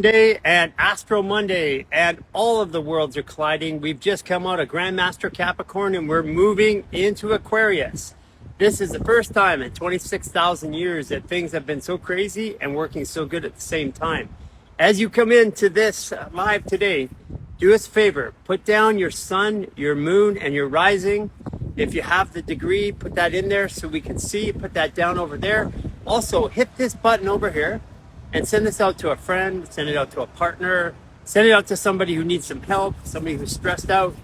Day and Astro Monday, and all of the worlds are colliding. We've just come out of Grandmaster Capricorn and we're moving into Aquarius. This is the first time in 26,000 years that things have been so crazy and working so good at the same time. As you come into this live today, do us a favor, put down your sun, your moon, and your rising. If you have the degree, put that in there so we can see. Put that down over there. Also, hit this button over here and send this out to a friend, send it out to a partner, send it out to somebody who needs some help, somebody who's stressed out,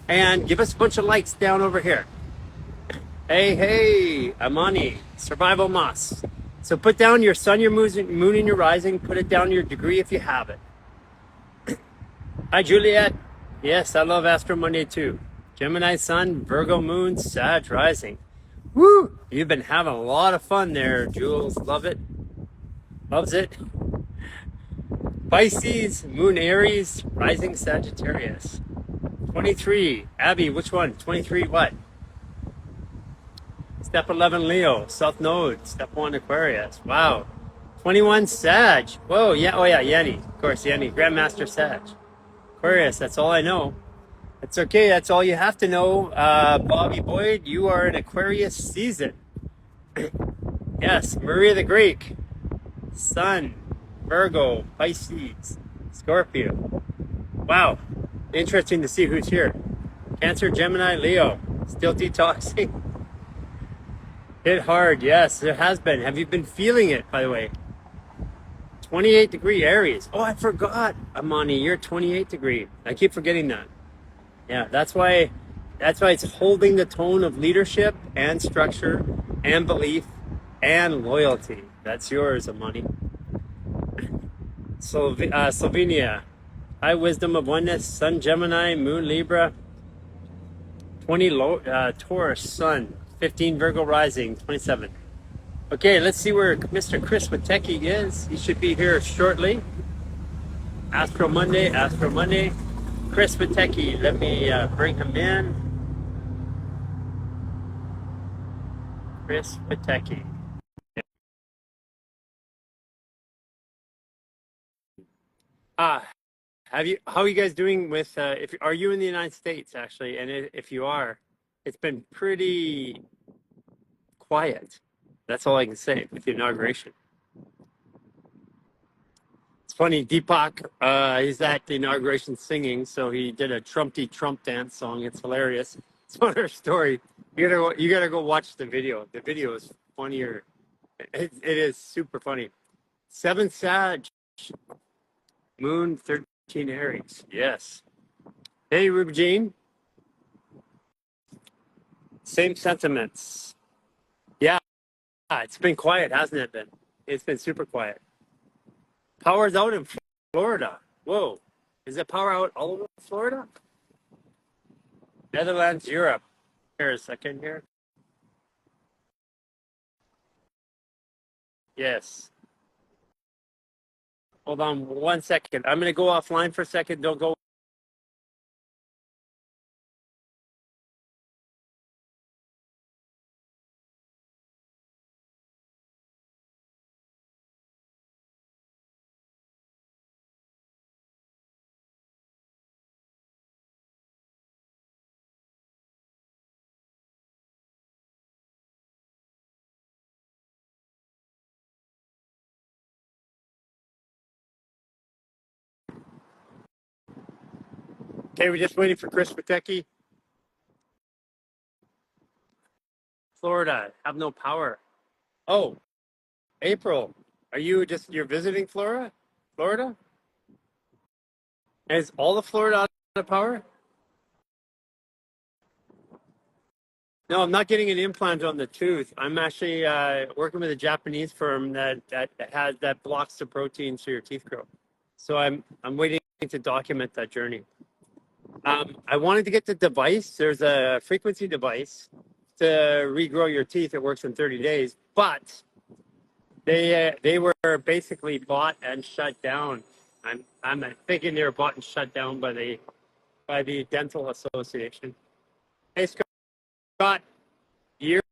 and give us a bunch of likes down over here. Hey, Amani, Survival Moss. So put down your sun, your moon, and your rising. Put it down your degree if you have it. Hi, Juliet. Yes, I love Astro Monday too. Gemini sun, Virgo moon, Sag rising. Woo! You've been having a lot of fun there, Jules. Love it. Loves it. Pisces, moon Aries, rising Sagittarius. 23. Abby, which one? 23 what? Step 11 Leo, South Node, Step 1 Aquarius. Wow. 21 Sag. Whoa, yeah, oh yeah, Yenny. Of course, Yenny, Grandmaster Sag. Aquarius, that's all I know. That's okay, that's all you have to know. Bobby Boyd, you are in Aquarius season. Yes, Maria the Greek. Sun, Virgo, Pisces, Scorpio. Wow, interesting to see who's here. Cancer, Gemini, Leo. Still detoxing. Hit hard, yes, there has been. Have you been feeling it, by the way? 28 degree Aries. Oh, I forgot, Amani, you're 28 degree. I keep forgetting that. Yeah, that's why it's holding the tone of leadership and structure and belief and loyalty. That's yours, Amani. Slovenia. High wisdom of oneness. Sun, Gemini, Moon, Libra. 20 Taurus, Sun. 15 Virgo rising. 27. Okay, let's see where Mr. Chris Witecki is. He should be here shortly. Astro Monday, Astro Monday. Chris Witecki, let me bring him in. Chris Witecki. How are you guys doing with, are you in the United States actually? And if you are, it's been pretty quiet. That's all I can say with the inauguration. It's funny, Deepak, he's at the inauguration singing, so he did a Trumpty Trump dance song. It's hilarious. It's another story. You gotta go watch the video. The video is funnier. It is super funny. 7 Sag, Moon 13 Aries. Yes. Hey, Ruby Jean. Same sentiments. Yeah, it's been quiet, hasn't it been? It's been super quiet. Power's out in Florida. Whoa. Is it power out all over Florida? Netherlands, Europe. Here a second here. Yes. Hold on 1 second. I'm going to go offline for a second. Don't go. Okay, we're just waiting for Chris Witecki. Florida, have no power. Oh, April. Are you you're visiting Florida? Florida? Is all of Florida out of power? No, I'm not getting an implant on the tooth. I'm actually working with a Japanese firm that blocks the protein so your teeth grow. So I'm waiting to document that journey. I wanted to get the device. There's a frequency device to regrow your teeth. It works in 30 days, but they were basically bought and shut down. I'm thinking they were bought and shut down by the Dental Association. Hey, Scott, year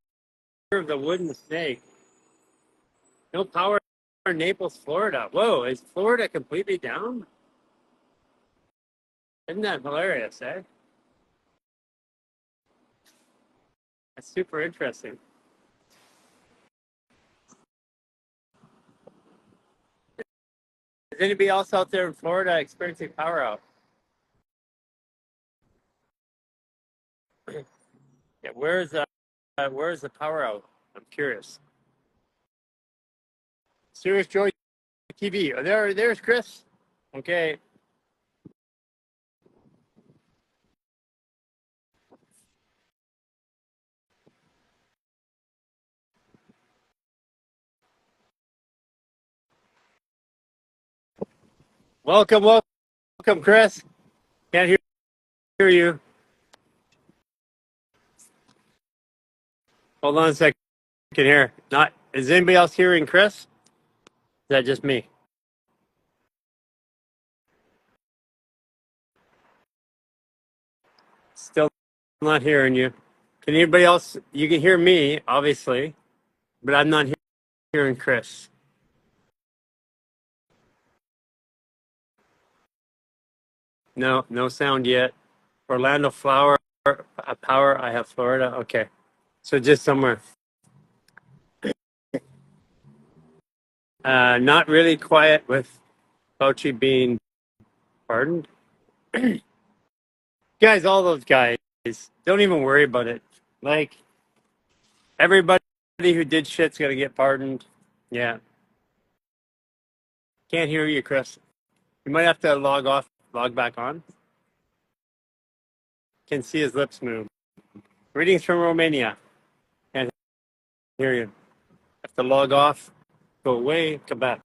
of the wooden snake. No power Naples, Florida. Whoa, is Florida completely down? Isn't that hilarious, eh? That's super interesting. Is anybody else out there in Florida experiencing power out? Yeah, where's the power out? I'm curious. Serious Joy TV. Oh, there's Chris. Okay. Welcome, Chris. Can't hear you. Hold on a second here. Not is anybody else hearing Chris? Is that just me? Still not hearing you. Can anybody else? You can hear me, obviously, but I'm not hearing Chris. No, no sound yet. Orlando Flower, Power. I have Florida. Okay, so just somewhere. Not really quiet with Fauci being pardoned. Guys, all those guys, don't even worry about it. Like everybody who did shit's gonna get pardoned. Yeah, can't hear you, Chris. You might have to log off, log back on. Can see his lips move. Greetings from Romania. Can't hear you. Have to log off, go away, come back.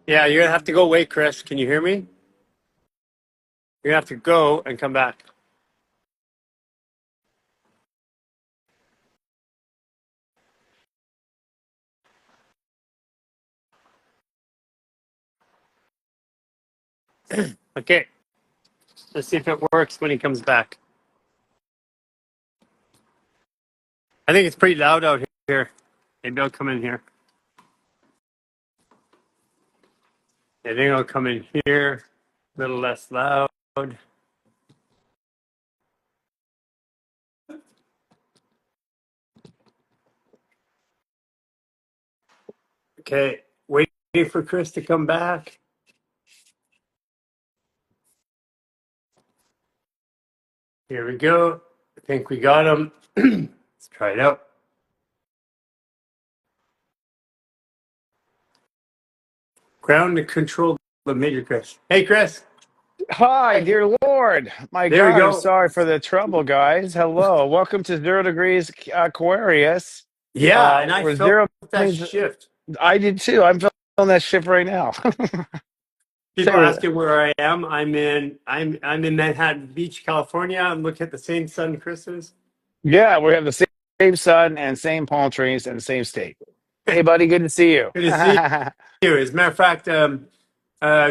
Yeah, you're gonna have to go away, Chris. Can you hear me? You're gonna have to go and come back. Okay. Let's see if it works when he comes back. I think it's pretty loud out here. Maybe I'll come in here. I think I'll come in here. A little less loud. Okay. Waiting for Chris to come back. Here we go. I think we got him. Let's try it out. Ground to control the major Chris. Hey, Chris. Hi, dear Lord. My There we God, I'm go. sorry for the trouble, guys. Hello. Welcome to 0 degrees Aquarius. Yeah, and I Where felt zero that means shift. I did too. I'm feeling that shift right now. People are So, asking where I am. I'm in Manhattan Beach, California. I'm looking at the same sun Chris is. yeah, we have the same sun and same palm trees and the same state. Hey, buddy, good to see you. Good to see you. As a matter of fact,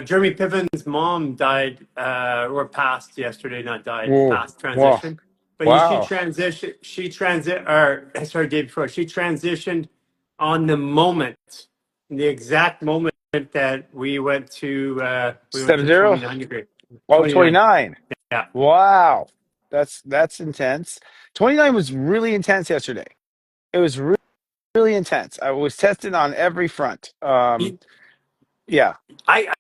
Jeremy Piven's mom died or passed yesterday. Not died, Whoa, passed whoa, transition. But she wow. transitioned. Or sorry, day before she transitioned on the moment, the exact moment that we went Step to zero? 29 degree. Oh, 29. 29. Yeah. Wow. That's intense. 29 was really intense yesterday. It was really intense. I was tested on every front. Yeah, I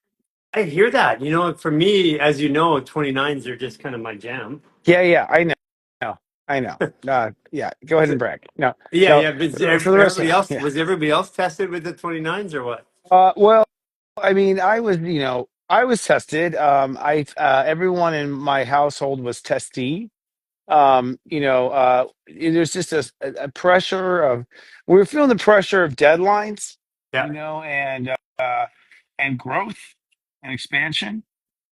I hear that. You know, for me, as you know, 29s are just kind of my jam. yeah. I know. Yeah. Go ahead So, and brag. No, yeah, no. yeah. But For the rest of everybody else yeah. was everybody else tested with the 29s or what? Well, I mean, I was tested. I everyone in my household was testy. There's just a pressure of we were feeling the pressure of deadlines, Yeah. and growth and expansion.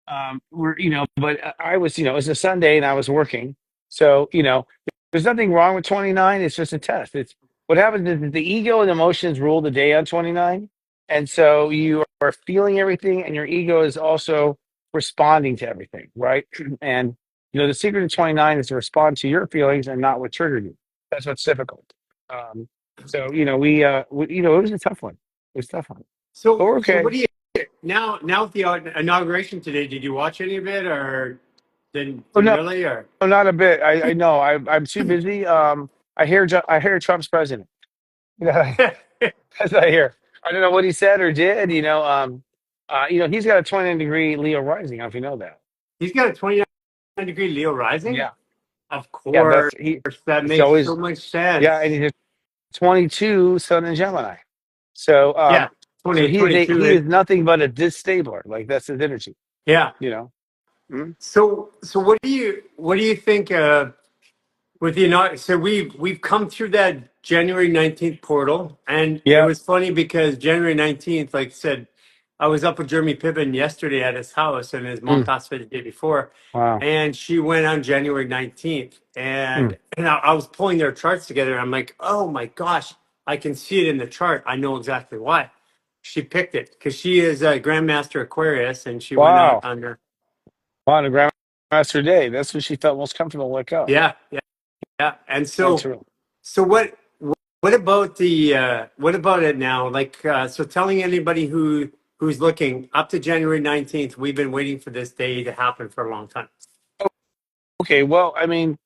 But I was, it was a Sunday and I was working. So, there's nothing wrong with 29. It's just a test. It's what happens is that the ego and emotions rule the day on 29. And so you are feeling everything and your ego is also responding to everything. Right. And The secret of 29 is to respond to your feelings and not what triggered you. That's what's difficult. Um, it was a tough one. It was a tough one, but we're So what okay. do you now with the inauguration today? Did you watch any of it, or Oh didn't no, really? Or not a bit. I know. I'm too busy. I hear Trump's president. That's what I hear. I don't know what he said or did. He's got a 29-degree Leo rising. I don't know if you know that. he's got a 29-degree Leo rising. Yeah, Of yeah. course, that It's makes so always much yeah, and sense. he's a 22 Sun in Gemini. So Yeah, so he is 2022. he is nothing but a disstabler. Like that's his energy. Yeah. You know. Mhm. So what do you think? With the so we've come through that January 19th portal, and it Yeah. was funny because January 19th, like I said, I was up with Jeremy Piven yesterday at his house, and his mom Mm. passed away the day before, Wow. and she went on January 19th, Mm. and I was pulling their charts together. I'm like, oh my gosh, I can see it in the chart. I know exactly why. She picked it because she is a Grandmaster Aquarius, and she went Wow. on her. On a Grandmaster Day. That's when she felt most comfortable to let go. Yeah, yeah, yeah. And That's so true. So what about the what about it now? Like so telling anybody who's looking up to January 19th, we've been waiting for this day to happen for a long time. Okay. Well, I mean,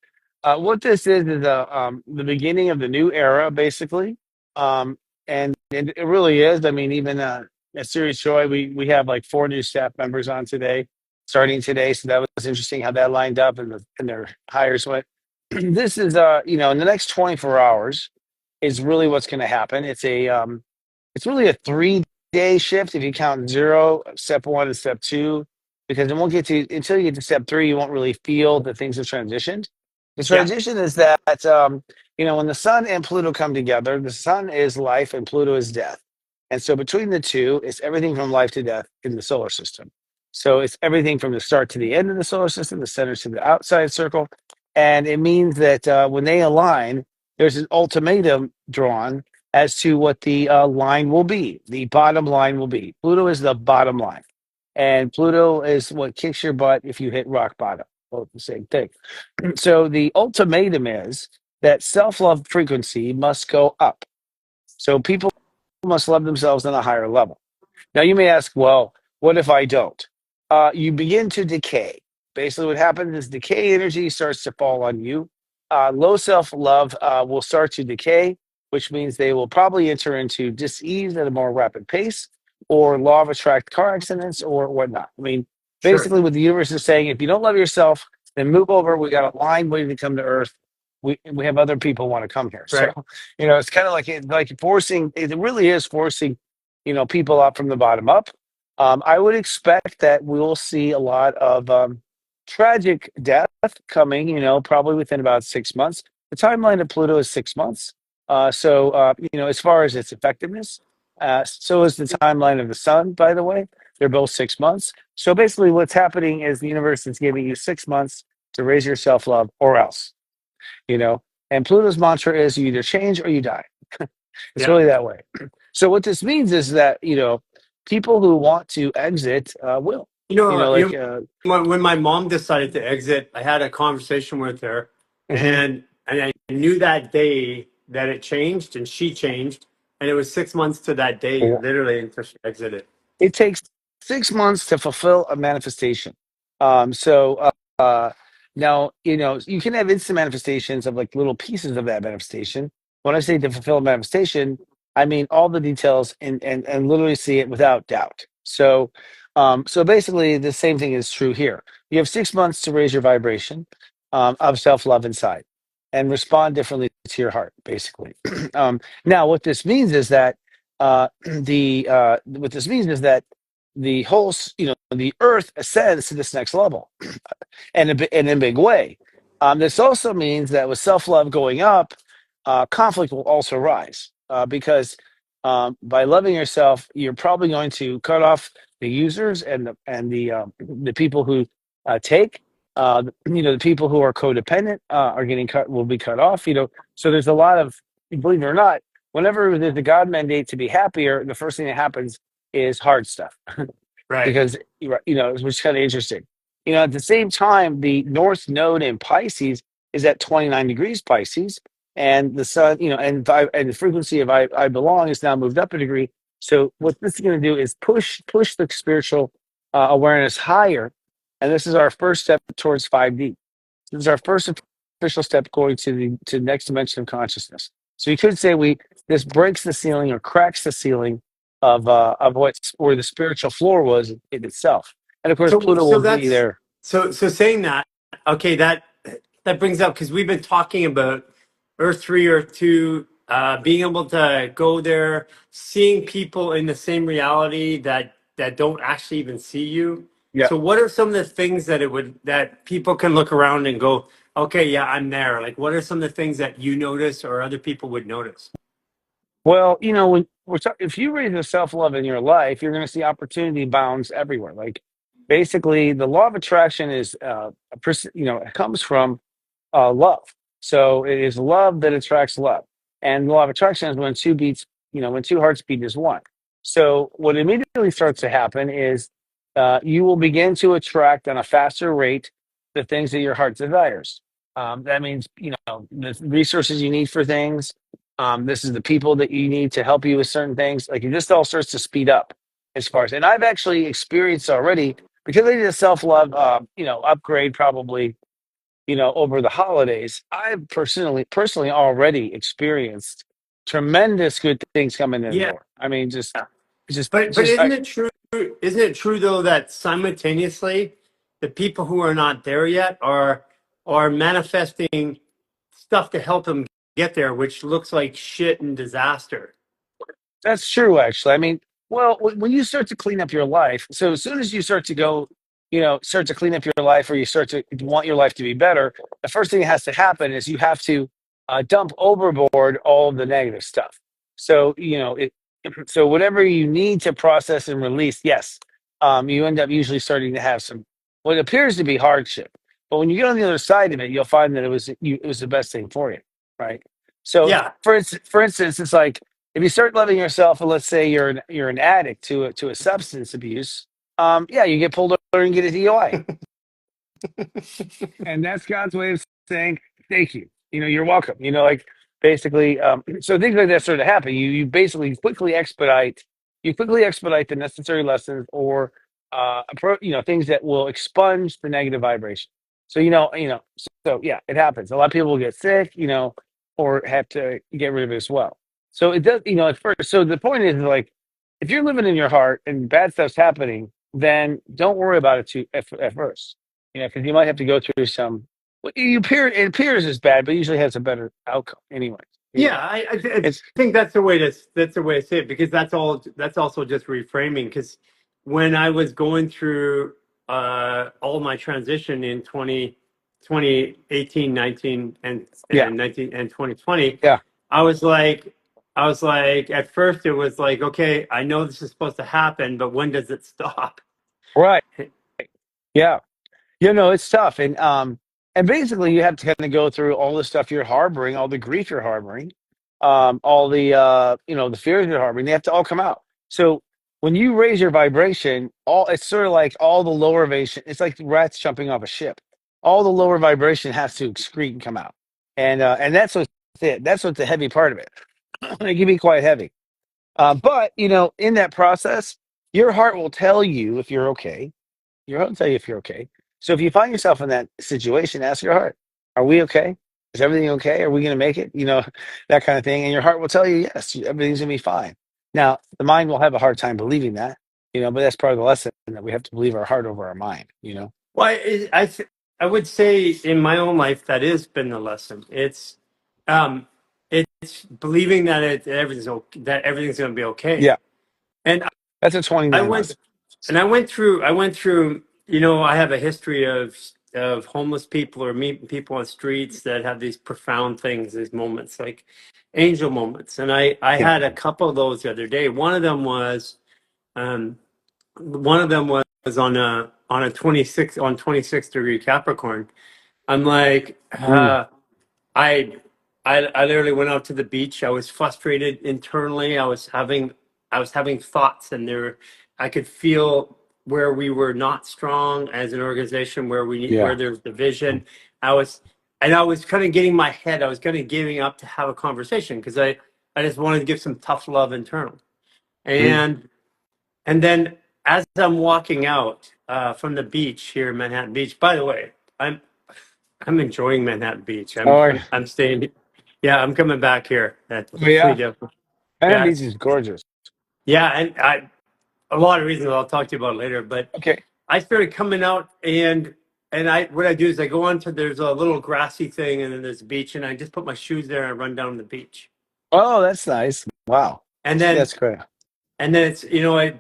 what this is the beginning of the new era, basically. And it really is. I mean, even at Serious Joy, we have like 4 new staff members on today, starting today. So that was interesting how that lined up and their hires went. This is in the next 24 hours is really what's going to happen. It's really a 3-day shift if you count zero, step one, and step two, because it won't get to until you get to step three, you won't really feel that things have transitioned. The Yeah, transition is that when the sun and Pluto come together, the sun is life and Pluto is death. And so between the two, it's everything from life to death in the solar system. So it's everything from the start to the end of the solar system, the center to the outside circle. And it means that when they align, there's an ultimatum drawn as to what the line will be. The bottom line will be. Pluto is the bottom line. And Pluto is what kicks your butt if you hit rock bottom. Both the same thing. So the ultimatum is that self love frequency must go up. So people must love themselves on a higher level. Now, you may ask, well, what if I don't? You begin to decay. Basically, what happens is decay energy starts to fall on you. Low self love will start to decay, which means they will probably enter into dis-ease at a more rapid pace or law of attract car accidents or whatnot. I mean, sure. basically, what the universe is saying, if you don't love yourself, then move over. We got a line waiting to come to Earth. We have other people want to come here. So, Right. it's kind of like forcing, it really is forcing people up from the bottom up. I would expect that we will see a lot of tragic death coming, probably within about 6 months. The timeline of Pluto is 6 months. As far as its effectiveness, so is the timeline of the sun, by the way. They're both 6 months. So basically, what's happening is the universe is giving you 6 months to raise your self love or else, you know. And Pluto's mantra is you either change or you die. It's Yeah. really that way. So what this means is that people who want to exit will. You You know, know, you like when my mom decided to exit, I had a conversation with her, mhm. and I knew that day that it changed, and she changed, and it was 6 months to that day, Yeah. literally, until she exited. It takes 6 months to fulfill a manifestation. So now you can have instant manifestations of like little pieces of that manifestation. When I say to fulfill a manifestation, I mean all the details and literally see it without doubt. So basically, the same thing is true here. You have 6 months to raise your vibration of self love inside and respond differently to your heart. Basically, now what this means is that the what this means is that the whole the Earth ascends to this next level and in a big way. This also means that with self love going up, conflict will also rise because by loving yourself, you're probably going to cut off the users and the people who take. The people who are codependent are getting cut will be cut off. So there's a lot of, believe it or not, whenever there's a God mandate to be happier, the first thing that happens is hard stuff Right. because which is kind of interesting. At the same time, the North Node in Pisces is at 29 degrees Pisces, and the sun, and the frequency of I belong is now moved up a degree. So what this is going to do is push the spiritual awareness higher, and this is our first step towards 5D. This is our first official step going to the next dimension of consciousness. So you could say this breaks the ceiling or cracks the ceiling of where the spiritual floor was in itself. And of course, So Pluto so will be that's there. so saying that, okay, that brings up, because we've been talking about Earth 3, Earth 2, being able to go there, seeing people in the same reality that don't actually even see you. Yeah. So what are some of the things that people can look around and go, okay, yeah, I'm there. Like, what are some of the things that you notice or other people would notice? Well, if you raise the self love in your life, you're going to see opportunity bounds everywhere. Like basically, the law of attraction is, it comes from love. So it is love that attracts love. And the law of attraction is when when two hearts beat as one. So what immediately starts to happen is you will begin to attract on a faster rate the things that your heart desires. That means, the resources you need for things. This is the people that you need to help you with certain things. Like it just all starts to speed up as far as, and I've actually experienced already because I did a self love, upgrade probably over the holidays. I've personally already experienced tremendous good things coming in the Yeah. door. I mean, But just isn't I, it true? Isn't it true though that simultaneously, the people who are not there yet are manifesting stuff to help them get there, which looks like shit and disaster. That's true, actually. I mean, well, when you start to clean up your life, so as soon as you start to go, start to clean up your life, or you start to want your life to be better, the first thing that has to happen is you have to dump overboard all of the negative stuff. So, so whatever you need to process and release, yes, you end up usually starting to have what appears to be hardship. But when you get on the other side of it, you'll find that it was the best thing for you, right? So, Yeah. for instance, it's like if you start loving yourself, and let's say you're an addict to a substance abuse, yeah, you get pulled over and get a DUI, and that's God's way of saying thank you. You're welcome. Like basically, so things like that start to happen. You basically quickly expedite the necessary lessons or things that will expunge the negative vibration. So so yeah, it happens. A lot of people will get sick, or have to get rid of it as well. So it does, at first. So the point is like, if you're living in your heart and bad stuff's happening, then don't worry about it at first. Because you might have to go through some. Well, it appears as bad, but usually has a better outcome, anyways. Yeah, I It's think that's the way to say it, because that's also just reframing. Because when I was going through all my transition in 2018, 19, yeah, and 19 and 2020, yeah, I was like I was like, at first it was like, okay, I know this is supposed to happen, but when does it stop? right, yeah. It's tough, and basically you have to kind of go through all the stuff you're harboring, all the grief you're harboring, all the the fears you're harboring. They have to all come out. So when you raise your vibration, all it's sort of like all the lower vibration. It's like rats jumping off a ship. All the lower vibration has to excrete and come out, and that's what's it. That's what's the heavy part of it. It can be quite heavy, but in that process, your heart will tell you if you're okay. Your heart will tell you if you're okay. So if you find yourself in that situation, ask your heart, are we okay? Is everything okay? Are we going to make it? That kind of thing. And your heart will tell you, yes, everything's going to be fine. Now, the mind will have a hard time believing that, but that's part of the lesson that we have to believe our heart over our mind. Well, I would say in my own life that has been the lesson. Um, it's believing that that everything's going to be okay. Yeah, And that's a I 29 went lesson. I went through, I have a history of homeless people or meeting people on streets that have these profound things, these moments, like angel moments. And I Yeah. had a couple of those the other day. Um, one of them was on a 26 degree Capricorn. I'm like, Mm, I, I literally went out to the beach. I was frustrated internally. I was having thoughts, and I could feel where we were not strong as an organization, where Yeah. there's division. I was, and I was kind of getting my head. I was kind of giving up to have a conversation because I just wanted to give some tough love internal. Mhm. And then as I'm walking out from the beach here in Manhattan Beach. By the way, I'm I'm enjoying Manhattan Beach. All right. I'm staying. Yeah, I'm coming back here. That's But yeah, pretty different. Manhattan Yeah, Beach is gorgeous. yeah, and a lot of reasons I'll talk to you about later. But Okay. I started coming out, and I what I do is I go onto there's a little grassy thing, and then there's a beach, and I just put my shoes there and I run down the beach. Oh, that's nice. Wow. And then That's great. it's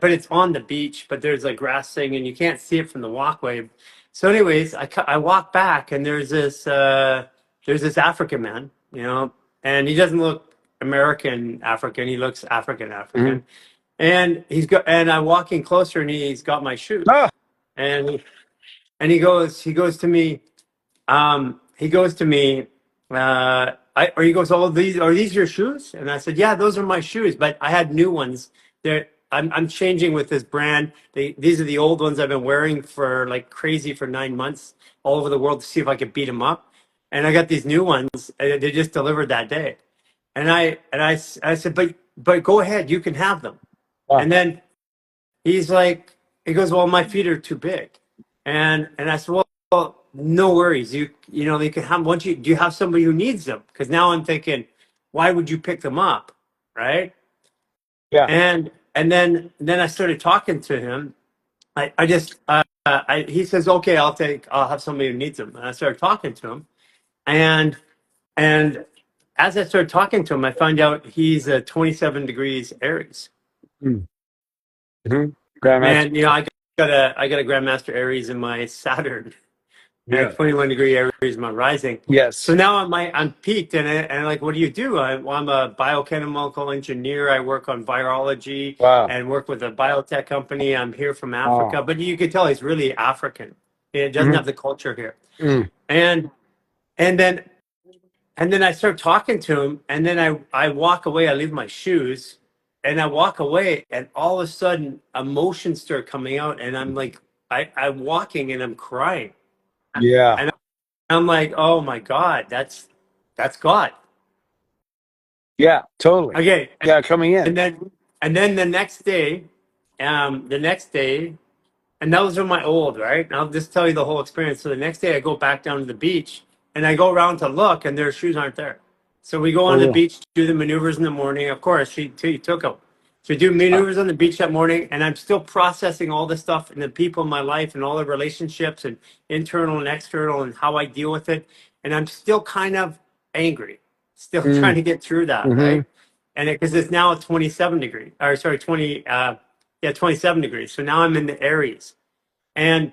but it's on the beach, but there's like grass thing, and you can't see it from the walkway. So, anyways, I walk back, and there's this African man, and he doesn't look American African. He looks African Mhm. African, and and I'm walking closer, and he's got my shoes, Oh, and he goes to me. He goes to me, or he goes, "Oh, these are these your shoes?" And I said, "Yeah, those are my shoes, but I had new ones. I'm changing with this brand. These are the old ones I've been wearing for like crazy for 9 months all over the world to see if I could beat them up. And I got these new ones. And they just delivered that day. I said, but go ahead, you can have them." wow. And then he's like, he goes, "Well, my feet are too big." And I said, "Well, no worries. You can have once you do you have somebody who needs them?" Because now I'm thinking, why would you pick them up, right? Yeah. And then I started talking to him. I just he says, "Okay, I'll have somebody who needs them." And I started talking to him, and and as I started talking to him, I find out he's a 27 degrees Aries. Mm-hmm. Grandmaster. Man, I got a Grandmaster Aries in my Saturn, and Yeah. 21-degree Aries my rising. So Yes. now I'm peaked, and like, what do you do? I'm a biochemical engineer. I work on virology Wow. and work with a biotech company. I'm here from Wow. Africa, but you can tell he's really African. It doesn't Hmm. have the culture here. Mm. And and then and then I start talking to him, and then I walk away. I leave my shoes, and I walk away, and all of a sudden emotions start coming out, and I'm like, I'm walking and I'm crying, Yeah. and I'm like, oh my God, that's God. Yeah. Totally. Okay, Yeah. Coming and in. then the next day, and those are my old, right? And I'll just tell you the whole experience. So the next day I go back down to the beach, and I go around to look, and their shoes aren't there. So we go Oh, on the really? beach, do the maneuvers in the morning. Of course, he took them. So we do Wow. maneuvers on the beach that morning, and I'm still processing all the stuff and the people in my life and all the relationships and internal and external and how I deal with it. And I'm still kind of angry, still trying Mm. to get through that, Hmm. right? And because it's now at 27 degrees, or sorry, 27 degrees. So now I'm in the Aries, and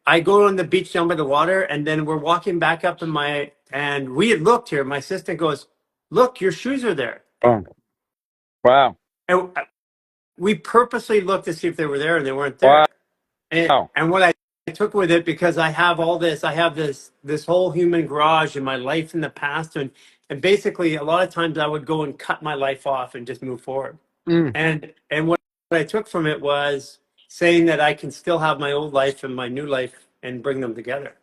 I go on the beach down by the water, and then we're walking back up and we had looked here. My assistant goes, "Look, your shoes are there." Oh, wow. And we purposely looked to see if they were there, and they weren't Wow. there. And what I took with it, because I have all this, I have this whole human garage in my life in the past, and basically a lot of times I would go and cut my life off and just move forward. Mm. And what I took from it was saying that I can still have my old life and my new life and bring them together.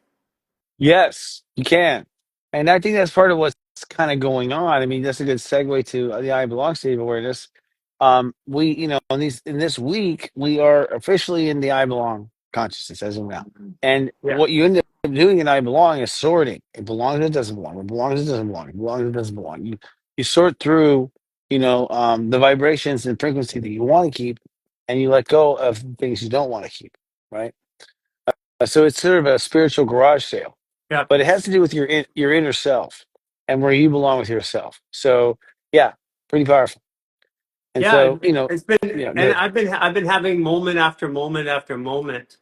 Yes, you can. And I think that's part of what's kind of going on. I mean, that's a good segue to the I belong state of awareness. We, in this week, we are officially in the I belong consciousness as of now. And Yeah, what you end up doing in I belong is sorting. It belongs, it doesn't belong. It belongs, it doesn't belong. It belongs, it doesn't belong. You sort through, the vibrations and frequency that you want to keep, and you let go of things you don't want to keep. Right. So it's sort of a spiritual garage sale, yeah, but it has to do with your inner self and where you belong with yourself. So yeah, pretty powerful. And yeah. so It's been, yeah, and good. I've been having moment after moment after moment.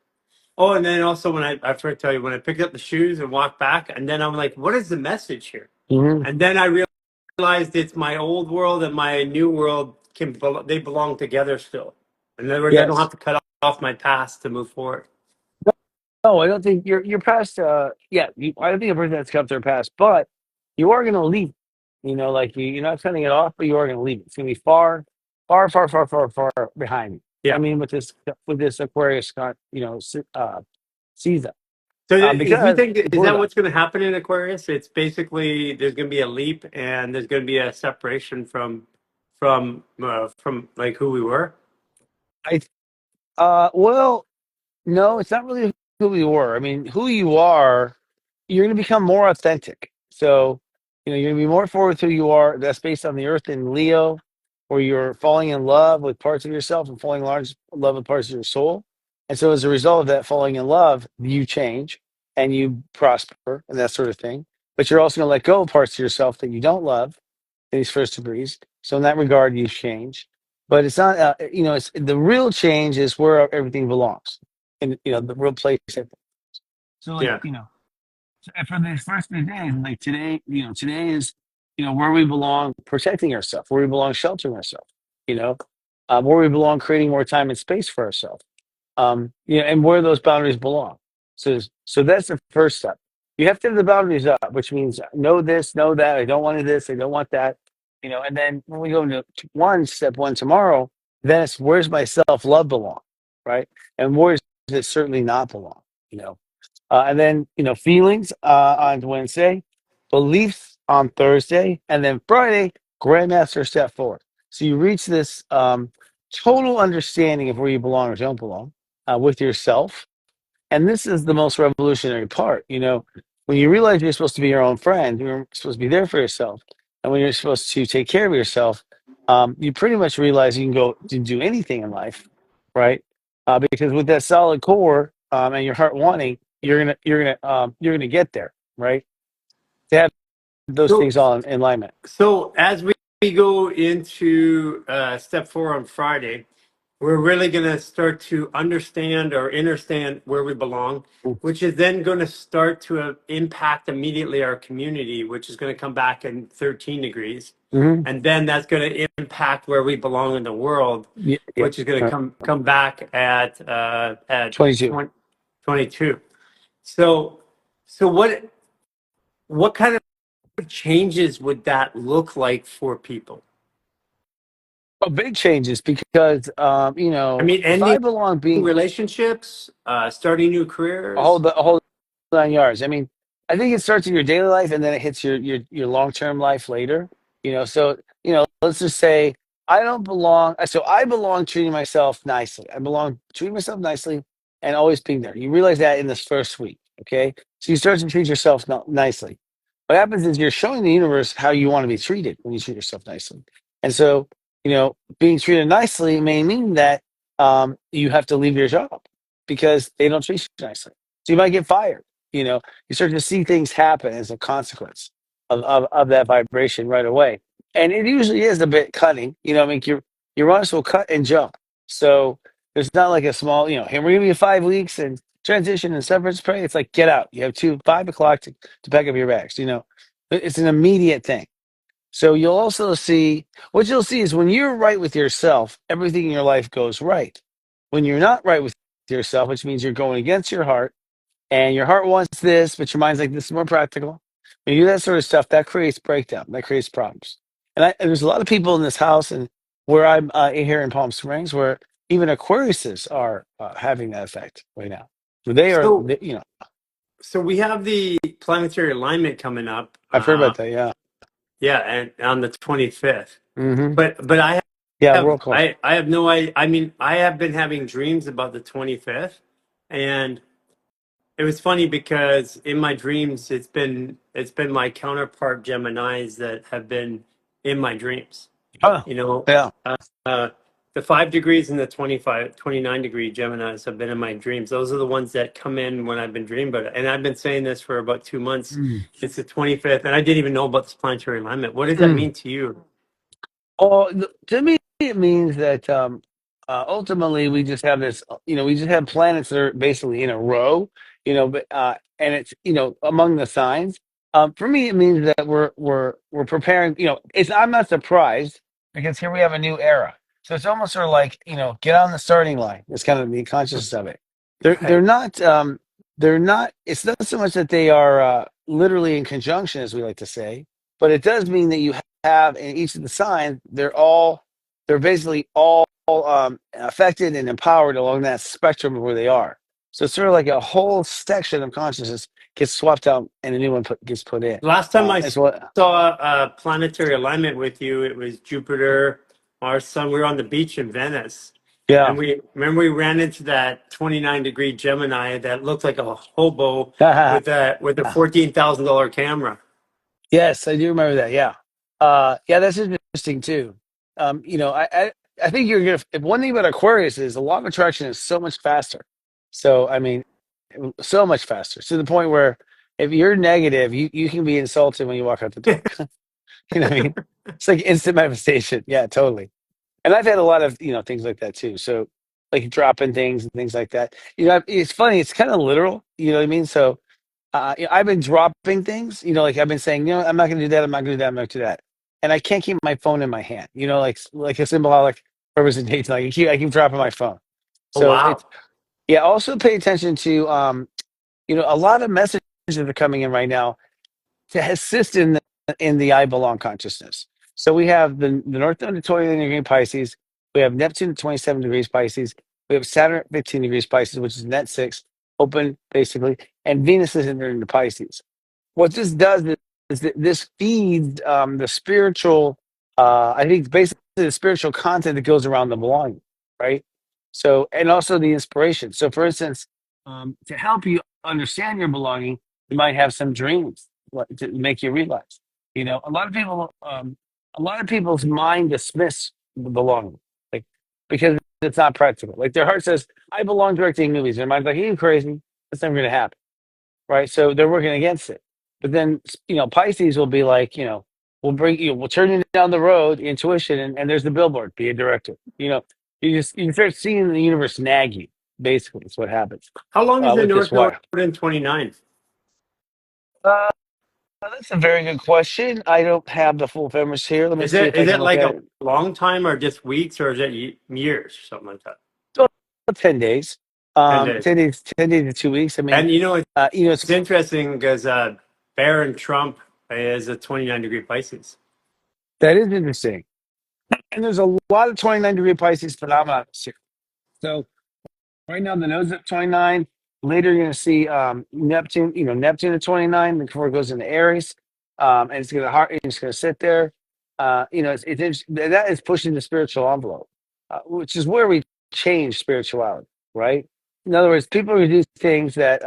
Oh, and then also when I forgot to tell you, when I picked up the shoes and walked back, and then I'm like, what is the message here? Hmm. And then I realized it's my old world and my new world they belong together still. In other words, I don't Yes. have to cut off my past to move forward. No, I don't think you're past. Yeah, I don't think a person has to come to their past, but you are going to leave. Like you're not cutting it off, but you are going to leave it. It's going to be far. far, far, far, far, far behind me. I Yeah. mean, with this Aquarius, season, So is we because think is that Pluto. what's going to happen in Aquarius? It's basically there's going to be a leap and there's going to be a separation from like who we were. I well, no, it's not really who you were. I mean, who you are, you're going to become more authentic. So, you're going to be more forward with who you are. That's based on the Earth in Leo, where you're falling in love with parts of yourself and falling in love with parts of your soul. And so, as a result of that falling in love, you change and you prosper and that sort of thing. But you're also going to let go of parts of yourself that you don't love in these first degrees. So, in that regard, you change. But it's not, it's the real change is where everything belongs, and the real place. So, Yeah. and for these first 3 days, like today, today is, where we belong, protecting ourselves, where we belong, sheltering ourselves, you know, where we belong, creating more time and space for ourselves, and where those boundaries belong. So that's the first step. You have to have the boundaries up, which means know this, know that. I don't want this, I don't want that, and then when we go into step one tomorrow, then it's where's my self love belong, right? And where does it certainly not belong, you know? And then, feelings on Wednesday, beliefs on Thursday, and then Friday, Grandmaster step forward. So you reach this total understanding of where you belong or don't belong with yourself. And this is the most revolutionary part. When you realize you're supposed to be your own friend, you're supposed to be there for yourself, and when you're supposed to take care of yourself, you pretty much realize you can go to do anything in life, right? Because with that solid core and your heart wanting, you're gonna get there, right? To have those So things all in alignment. so as we go into step four on Friday, we're really going to start to understand or understand where we belong, which is then going to start to impact immediately our community, which is going to come back in 13 degrees. Mm-hmm. And then that's going to impact where we belong in the world, Yeah, yeah. which is going to come back at 22. 22. So so what kind of changes would that look like for people? Oh, big changes because I mean, if I ending belong being relationships, starting new a whole careers. the whole 9 yards. I mean, I think it starts in your daily life and then it hits your long term life later. So let's just say I don't belong. So I belong treating myself nicely. I belong treating myself nicely and always being there. You realize that in this first week, okay? So you start to treat yourself nicely. What happens is you're showing the universe how you want to be treated when you treat yourself nicely. And so being treated nicely may mean that you have to leave your job because they don't treat you nicely. So you might get fired. You start to see things happen as a consequence of that vibration right away. And it usually is a bit cutting. I mean, your runners will cut and jump. So there's not like a small, hey, we're giving you 5 weeks and transition and severance pay. It's like get out. You have 5 o'clock to pack up your bags. It's an immediate thing. So what you'll see is when you're right with yourself, everything in your life goes right. When you're not right with yourself, which means you're going against your heart, and your heart wants this, but your mind's like, this is more practical. When you do that sort of stuff, that creates breakdown, that creates problems. And there's a lot of people in this house and where I'm here in Palm Springs, where even Aquariuses are having that effect right now. They are, So, they, so we have the planetary alignment coming up. I've heard about that. Yeah. Yeah, and on the 25th. Hmm. But Yeah. World call. I have no idea. I mean, I have been having dreams about the 25th, and it was funny because in my dreams, it's been my counterpart Geminis that have been in my dreams. Oh, You know, yeah. uh, the 5 degrees and the 29 degree Geminis have been in my dreams. Those are the ones that come in when I've been dreaming about it. And I've been saying this for about 2 months. It's the 25th, and I didn't even know about this planetary alignment. What does that Mm. mean to you? Oh, to me, it means that ultimately we just have this, we just have planets that are basically in a row, and it's, among the signs. For me, it means that we're preparing. I'm not surprised because here we have a new era. So it's almost sort of like, get on the starting line. It's kind of the consciousness of it. They're Right. not they're not. It's not so much that they are literally in conjunction, as we like to say, but it does mean that you have in each of the signs, they're all they're basically all affected and empowered along that spectrum of where they are. So it's sort of like a whole section of consciousness gets swapped out and a new one gets put in. Last time I As well, saw a planetary alignment with you, it was Jupiter, Mars, Sun. We were on the beach in Venice. yeah. And we remember we ran into that 29-degree Gemini that looked like a hobo with a $14,000 camera. Yes, I do remember that. Yeah, yeah, that's interesting too. I think you're gonna. If one thing about Aquarius is the law of attraction is so much faster. So I mean, so much faster to the point where if you're negative, you can be insulted when you walk out the door. You know what I mean? It's like instant manifestation. Yeah, totally. And I've had a lot of things like that too. So like dropping things and things like that. It's funny. It's kind of literal. You know what I mean? So I've been dropping things, like I've been saying, I'm not going to do that. I'm not going to do that. I'm not going to do that. And I can't keep my phone in my hand, like a symbolic representation. Like I keep dropping my phone. Oh, So wow. yeah, also pay attention to, a lot of messages that are coming in right now to assist in the I belong consciousness. So we have the North Node at 29 degree Pisces. We have Neptune at 27 degrees Pisces. We have Saturn at 15 degrees Pisces, which is net six, open basically, and Venus is entering into Pisces. What this does is that this feeds the spiritual, I think basically the spiritual content that goes around the belonging, right? So, and also the inspiration. So, for instance, to help you understand your belonging, you might have some dreams to make you realize. A lot of people's mind dismiss the belonging, like because it's not practical. Like their heart says, "I belong directing movies." Their mind's like, "Are you crazy? That's never going to happen." Right? So they're working against it. But then, Pisces will be like, we'll turn you down the road, intuition, and there's the billboard, be a director. You start seeing the universe nag you. Basically, that's what happens How long is the with this North Node wire. in 29? Uh, that's a very good question. I don't have the full premise here. Let me Is see it if I is can it look like at a it. long time or just weeks or is it years or something like that? Well, 10 days. 10 days. 10 days to 2 weeks. I mean, And it's it's interesting because Barron Trump is a 29-degree Pisces. that is interesting. And there's a lot of 29 degree Pisces phenomena this year. So right now, the node's at 29. Later, you're going to see Neptune, Neptune at 29 before it goes into Aries. And it's going to sit there. That is pushing the spiritual envelope, which is where we change spirituality, right? In other words, people are going to do things that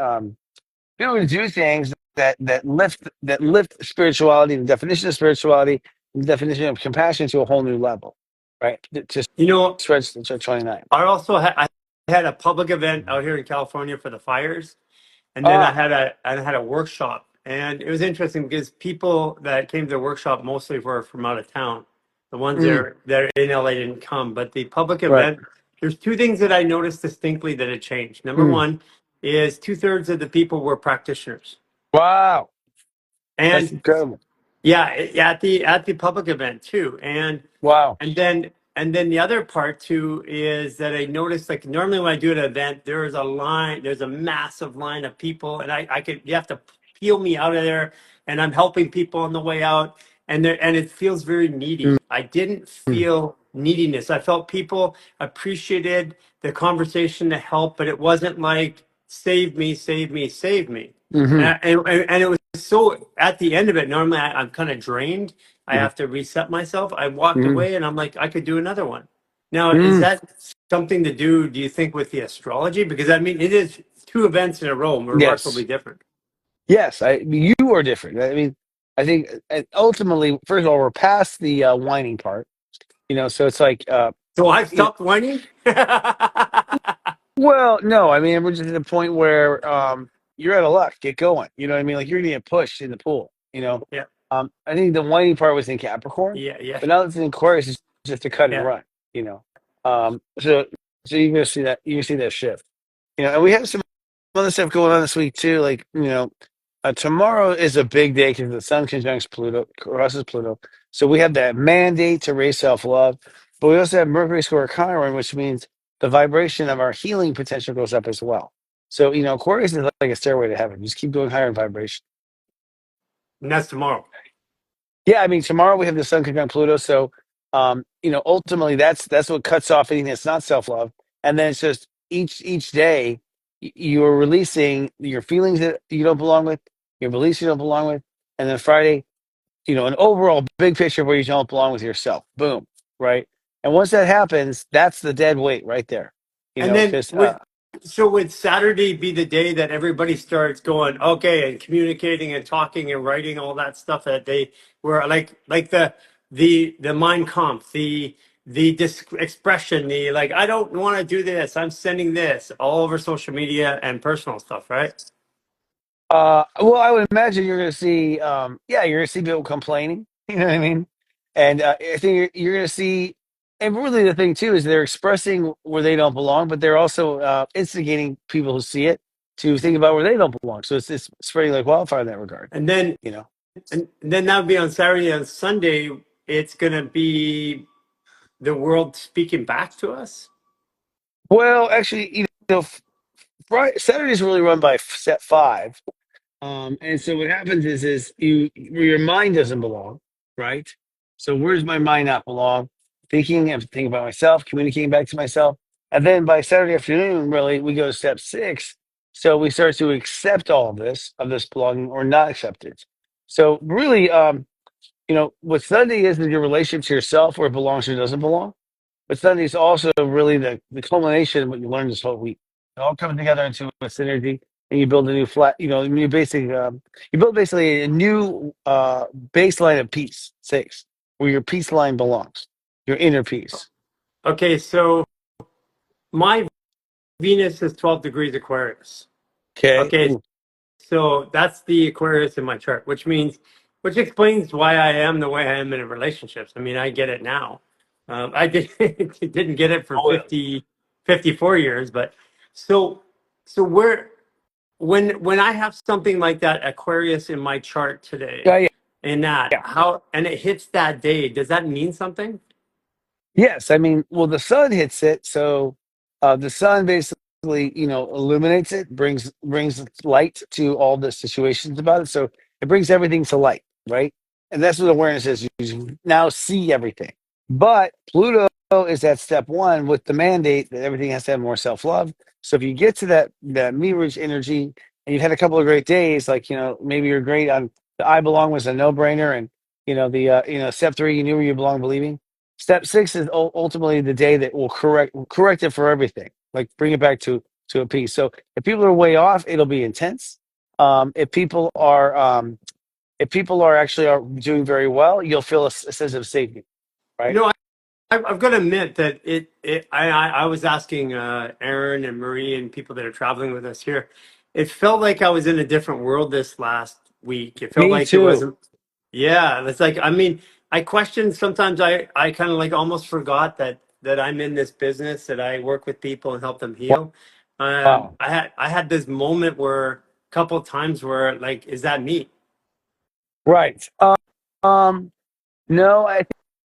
lift spirituality, the definition of spirituality, the definition of compassion to a whole new level, right? Just You know, stretch to 29. I had a public event out here in California for the fires. And then Ah, I had a workshop, and it was interesting because people that came to the workshop mostly were from out of town. The ones that are in LA didn't come, but the public right. event, there's two things that I noticed distinctly that had changed. Number Mm. one is two-thirds of the people were practitioners, Wow, that's and incredible. yeah, at the public event too, Wow. and then the other part too is that I noticed like normally when I do an event, there's a massive line of people, and you have to peel me out of there, and I'm helping people on the way out, and it feels very needy. Mm, I didn't mm, feel neediness. I felt people appreciated the conversation, the help, but it wasn't like save me, save me, save me. mhm, And it was so at the end of it, normally I'm kind of drained. I mhm, have to reset myself. I walked mhm, away and I'm like, I could do another one. Now, is mm. that something to do you think, with the astrology? Because I mean, it is two events in a row, remarkably Yes. different. Yes. You are different. I mean, I think ultimately, first of all, we're past the whining part. So it's like, So I've you know, stopped whining. well, no, I mean, we're just at a point where you're out of luck. Get going. You know what I mean? Like you're gonna get pushed in the pool. Yeah, I think the whining part was in Capricorn, yeah, yeah, but now it's in Aquarius. It's just a cut and yeah. run. So you're gonna see that shift. And we have some other stuff going on this week too. Like tomorrow is a big day because the Sun conjuncts Pluto, crosses Pluto. So we have that mandate to raise self love, but we also have Mercury square Chiron, which means the vibration of our healing potential goes up as well. So Aquarius is like a stairway to heaven. Just keep going higher in vibration. And that's tomorrow. Yeah, I mean tomorrow we have the Sun conjunct Pluto, so Ultimately that's what cuts off anything that's not self love. And then it's just each day you're releasing your feelings that you don't belong with, your beliefs you don't belong with, and then Friday, an overall big picture where you don't belong with yourself. Boom, right? And once that happens, that's the dead weight right there. And then Because would Saturday be the day that everybody starts going, okay, and communicating and talking and writing all that stuff that they were like the mind comp, the expression, the like, I don't want to do this. I'm sending this all over social media and personal stuff, right? well, I would imagine you're going to see, yeah, you're going to see people complaining. You know what I mean? And I think you're going to see, and really the thing too is they're expressing where they don't belong, but they're also instigating people who see it to think about where they don't belong. So it's spreading like wildfire in that regard. And then You know. and then that would be on Saturday and Sunday. It's gonna be the world speaking back to us. Well, actually, Friday, Saturday's really run by set five. And so what happens is where your mind doesn't belong, right? So where does my mind not belong? I'm thinking about myself, communicating back to myself. And then by Saturday afternoon, really, we go to step six. So we start to accept all of this belonging or not accept it. So really, what Sunday is your relation to yourself where it belongs or doesn't belong. But Sunday is also really the culmination of what you learned this whole week. It all comes together into a synergy, and you build a new flat. You build basically a new baseline of peace, six, where your peace line belongs, your inner peace. Okay, so my Venus is 12 degrees Aquarius. Okay. Okay, Ooh. so that's the Aquarius in my chart, which explains why I am the way I am in relationships. I mean, I get it now. I didn't get it for Oh, yeah. 54 years, but so so where when I have something like that Aquarius in my chart today, Yeah, yeah, and that yeah. how and it hits that day, does that mean something? Yes, I mean, well, the sun hits it, so the sun basically, illuminates it, brings light to all the situations about it. So it brings everything to light, right? And that's what awareness is. You now see everything. But Pluto is at step one with the mandate that everything has to have more self love. So if you get to that me rich energy and you've had a couple of great days, like maybe you're great on the I belong was a no brainer, and step three you knew where you belong believing. Step six is ultimately the day that will correct it for everything, like bring it back to a peace. So if people are way off, it'll be intense. If people are actually are doing very well, you'll feel a sense of safety, You right? know, I've got to admit that I was asking Aaron and Marie and people that are traveling with us here. It felt like I was in a different world this last week. It felt Me like it too. wasn't. Yeah, it's like I mean, I question sometimes. I kind of like almost forgot that I'm in this business, that I work with people and help them heal. Wow. I had this moment where a couple of times where like, is that me? Right. Um, no, I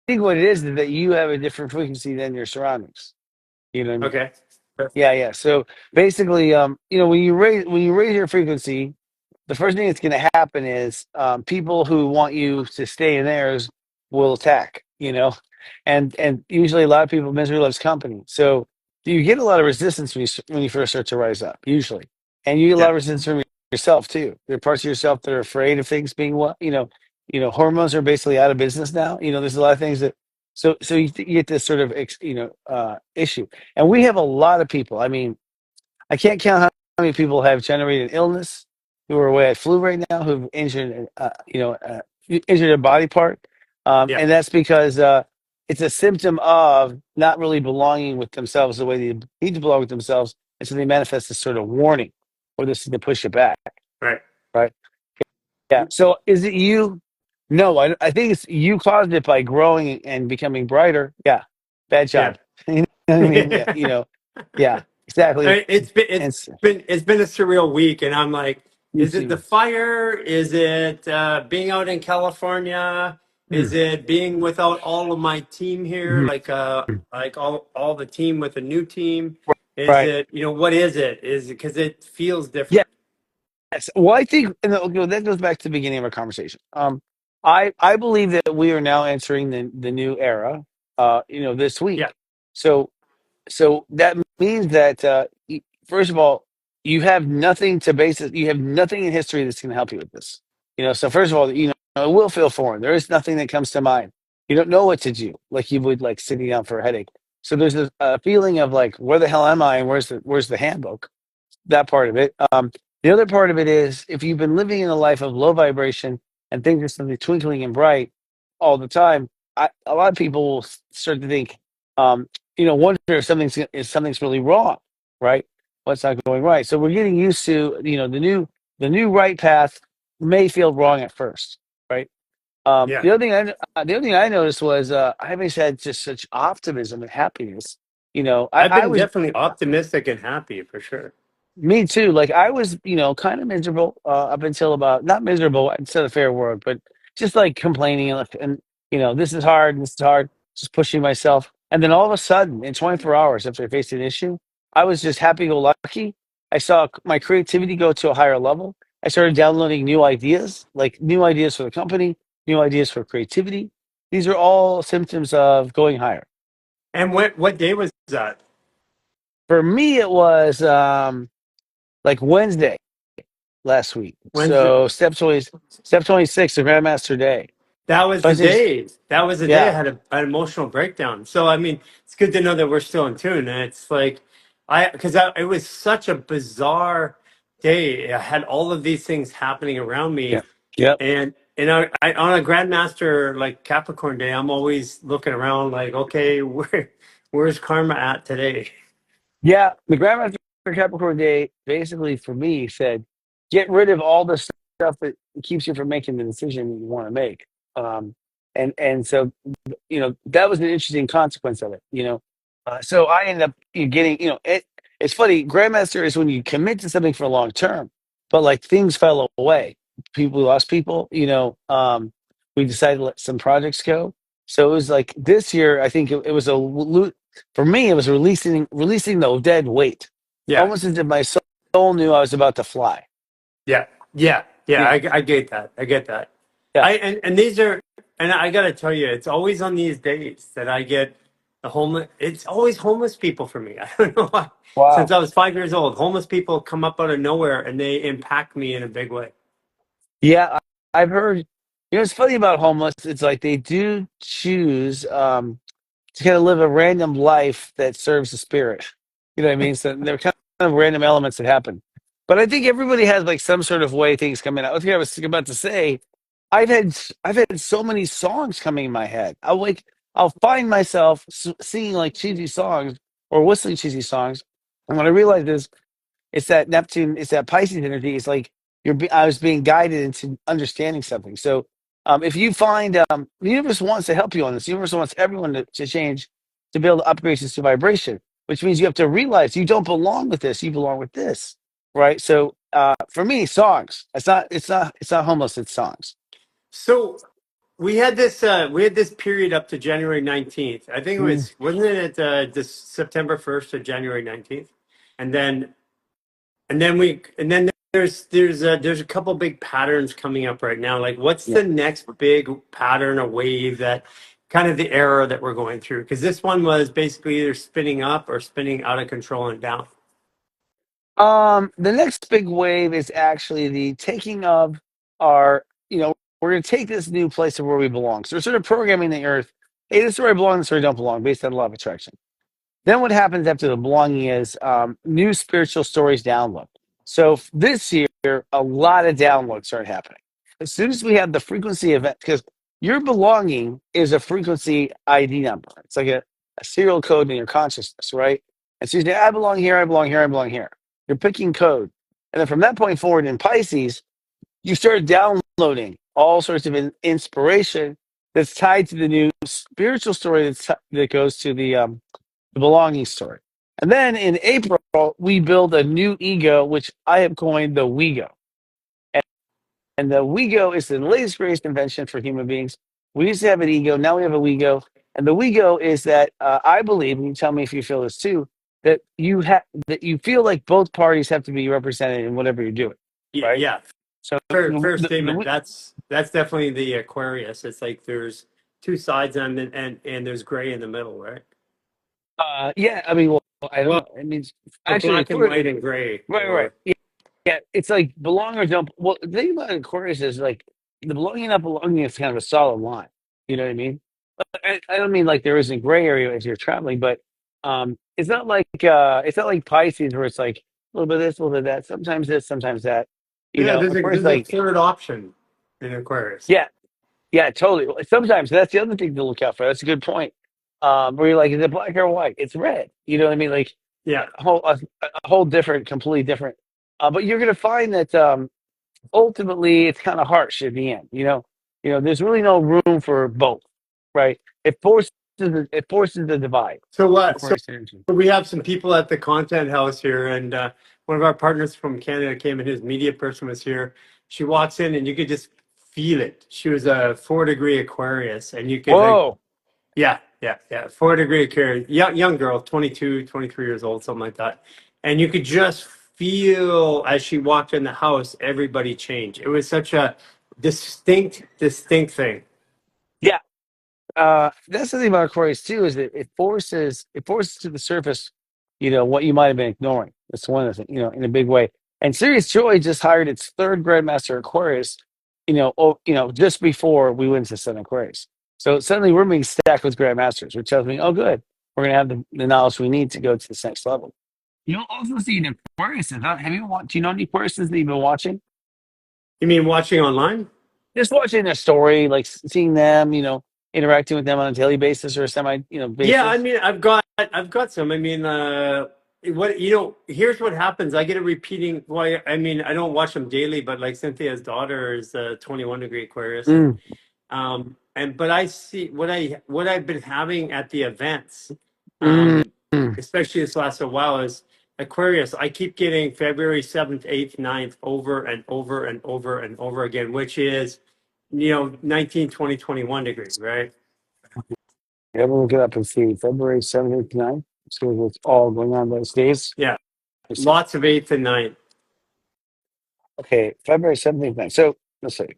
think what it is that you have a different frequency than your surroundings. You know what I mean? Okay. Yeah, yeah. So basically, when you raise your frequency, the first thing that's going to happen is people who want you to stay in theirs will attack. And usually a lot of people misery loves company. So you get a lot of resistance when you first start to rise up, usually, and you get a lot Yeah. of resistance from yourself too. There are parts of yourself that are afraid of things being what hormones are basically out of business now. There's a lot of things that so you get this sort of issue, and we have a lot of people. I mean, I can't count how many people have generated illness who are away at flu right now who've injured a body part, Yeah. and that's because it's a symptom of not really belonging with themselves the way they need to belong with themselves, and so they manifest this sort of warning or this to push it back, Right. right? Yeah. So is it you? No, I think it's you caused it by growing and becoming brighter. Yeah. Bad Yeah. job. You know what I mean? Yeah. Yeah. Exactly. It's been And a surreal week, and I'm like, you is it the too. fire? Is it being out in California? Is Mm, it being without all of my team here, mhm. like all the team with a new team? Is Right. it what is it? Is it because it feels Yes. different? Well, I think and that goes back to the beginning of our conversation. I believe that we are now entering the new era, this Yeah. week. So that means that first of all, you have nothing to base it. You have nothing in history that's going to help you with this. So first of all, it will feel foreign. There is nothing that comes to mind. You don't know what to do, like you would like sitting down for a headache. So there's a feeling of like, where the hell am I, and where's the handbook? That part of it. The other part of it is, if you've been living in a life of low vibration and things are suddenly twinkling and bright all the time, a lot of people will start to think, wonder if something's really wrong, right? What's not going right? So we're getting used to, the new right path may feel wrong at first, right? Yeah. The other thing I noticed was, I always had just such optimism and happiness. I, I've I been was definitely optimistic and happy for sure. Me too. Like I was, kind of miserable up until about, not miserable, instead of fair word, but just like complaining and this is hard, this is hard, just pushing myself. And then all of a sudden, in 24 hours after I faced an issue, I was just happy go lucky. I saw my creativity go to a higher level. I started downloading new ideas, like new ideas for the company, new ideas for creativity. These are all symptoms of going higher. And what day was that? For me, it was like Wednesday last week. Wednesday. So step 26, the Grandmaster Day. That was the 26, day. That was the day I yeah, had an emotional breakdown. So I mean, it's good to know that we're still in tune. And it's like because it was such a bizarre day. I had all of these things happening around yeah, me, yep. and on a Grandmaster like Capricorn day, I'm always looking around like, okay, where's karma at today? Yeah, the Grandmaster Capricorn Day basically for me said, get rid of all the stuff that keeps you from making the decision you want to make. Um, and so that was an interesting consequence of it. So I ended up getting, it's funny. Grandmaster is when you commit to something for a long term, but like things fell away. We lost people. We decided to let some projects go. So it was like this year. I think it was for me. It was releasing the dead weight, Yeah, almost as if my soul knew I was about to fly. yeah, yeah. Yeah, I get that. I get that. yeah. And these are, and I gotta tell you, it's always on these days that I get the homeless. It's always homeless people for me. I don't know why. Since Wow. I was 5 years old, homeless people come up out of nowhere and they impact me in a big way. Yeah, I've heard. It's funny about homeless. It's like they do choose. To kind of live a random life that serves the spirit. You know what I mean? So they're kind of random elements that happen. But I think everybody has like some sort of way things come in. I think I was about to say, I've had so many songs coming in my head. I'll find myself singing like cheesy songs or whistling cheesy songs, and what I realize is it's that Neptune, it's that Pisces energy. It's like I was being guided into understanding something. So if you find the universe wants to help you on this, the universe wants everyone to change, to be able to upgrade to vibration, which means you have to realize you don't belong with this, you belong with this, right? So for me, songs. It's not homeless. It's songs. So we had this period up to January 19th. I think it Mm, was wasn't it this September 1st to January 19th? And then and then there's a couple big patterns coming up right now. Like what's yeah. the next big pattern or wave that kind of the era that we're going through? Because this one was basically either spinning up or spinning out of control and down. The next big wave is actually the taking of our, we're going to take this new place of where we belong. So we're sort of programming the earth. Hey, this is where I belong, this is where I don't belong, based on law of attraction. Then what happens after the belonging is new spiritual stories download. So this year, a lot of downloads start happening. As soon as we have the frequency event, because your belonging is a frequency ID number. It's like a serial code in your consciousness, right? And so you say, I belong here, I belong here, I belong here. You're picking code. And then from that point forward in Pisces, you start downloading all sorts of inspiration that's tied to the new spiritual story that goes to the belonging story. And then in April, we build a new ego, which I have coined the Wego. And, and the Wego is the latest, greatest invention for human beings. We used to have an ego, now we have a Wego. And the Wego is that I believe, and you tell me if you feel this too, that you feel like both parties have to be represented in whatever you're doing, Yeah, right? yeah. So Fair statement. That's definitely the Aquarius. It's like there's two sides and there's gray in the middle, right? Yeah, I mean, well, I don't Well, know. It means actually, black and white and gray, right, right. or Yeah, yeah, it's like belong or don't. Well, the thing about Aquarius is like the belonging, not belonging is kind of a solid line. You know what I mean? I don't mean like there isn't gray area as you're traveling, but it's not like Pisces where it's like a little bit of this, a little bit of that, sometimes this, sometimes that. You yeah, know, Aquarius there's a like third option in Aquarius. yeah, yeah, totally. Well, sometimes that's the other thing to look out for. That's a good point. Where you're like, is it black or white? It's red. You know what I mean? Like Yeah. a whole different, completely different. But you're going to find that ultimately it's kind of harsh at the end. There's really no room for both, right? It forces the divide. So what? So Aquarius energy. we have some people at the content house here, and one of our partners from Canada came, and his media person was here. She walks in, and you could just feel it. She was a 4-degree Aquarius, and you could like, Whoa. yeah, yeah, yeah, 4-degree Aquarius, young girl, 22, 23 years old, something like that, and you could just feel as she walked in the house, everybody change. It was such a distinct thing. Yeah. That's the thing about Aquarius too, is that it forces to the surface, what you might have been ignoring. That's one of the things, in a big way. And Serious Joy just hired its third Grandmaster Aquarius, just before we went to Sun Aquarius. So suddenly we're being stacked with Grandmasters, which tells me, oh, good, we're gonna have the knowledge we need to go to this next level. You'll also see an Aquarius. Have you watched? Do you know any Aquariuses that you've been watching? You mean watching online? Just watching their story, like seeing them, interacting with them on a daily basis or a Yeah, I basis. mean, I've got some. I mean, what here's what happens. I get a repeating. Well, I mean, I don't watch them daily, but like Cynthia's daughter is 21-degree Aquarius, Mm, and but I see what I've been having at the events, mm, um, mm. especially this last a while is Aquarius. I keep getting February 7th, 8th, 9th over and over and over and over again, which is 19, 20, 21 degrees, right? Yeah, we'll look it up and see. February 7th, 8th, 9th. See what's all going on those days. Yeah, Let's see. lots of 8th and 9th. Okay, February 7th, 8th, 9th. So let's see.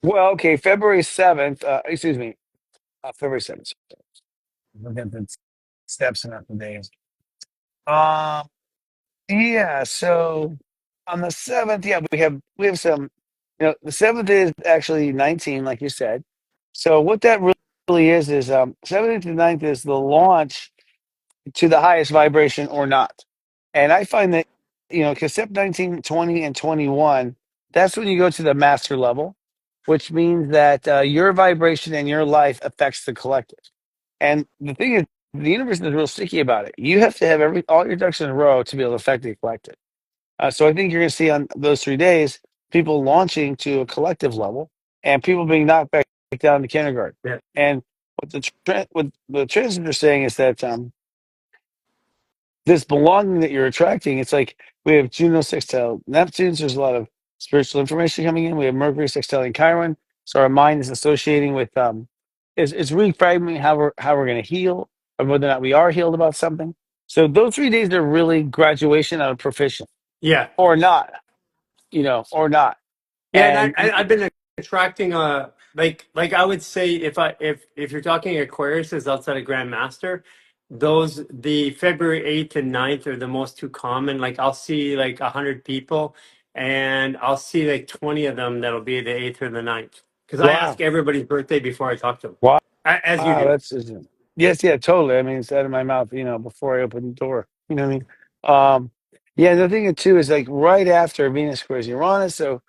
Well, okay, February 7th, excuse me, February 7th. Look at the steps and not the days. Um, yeah, so on the 7th, yeah, we have some, the 7th is actually 19, like you said. So what that really is 7th to 9th is the launch to the highest vibration or not. And I find that, because step 19, 20, and 21, that's when you go to the master level, which means that your vibration and your life affects the collective. And the thing is, the universe is real sticky about it. You have to have all your ducks in a row to be able to affect the collective. So I think you're going to see on those 3 days people launching to a collective level and people being knocked back down to kindergarten. Yeah. And what the transits are saying is that this belonging that you're attracting, it's like we have Juno sextile Neptune. So there's a lot of spiritual information coming in. We have Mercury sextile Chiron. So our mind is associating with it's reframing how we're going to heal or whether or not we are healed about something. So those 3 days are really graduation out of proficient Yeah. or not, or not. Yeah, and And I've been attracting like I would say if you're talking Aquarius is outside of Grandmaster, those the February 8th and 9th are the most two common. Like I'll see like 100 people, and I'll see like 20 of them that'll be the 8th or the 9th. Because I ask wow, everybody's birthday before I talk to them, wow, as you do. that's yes, yeah, totally. I mean, it's out of my mouth, before I open the door. You know what I mean? Yeah, the thing too is like right after Venus squares Uranus. So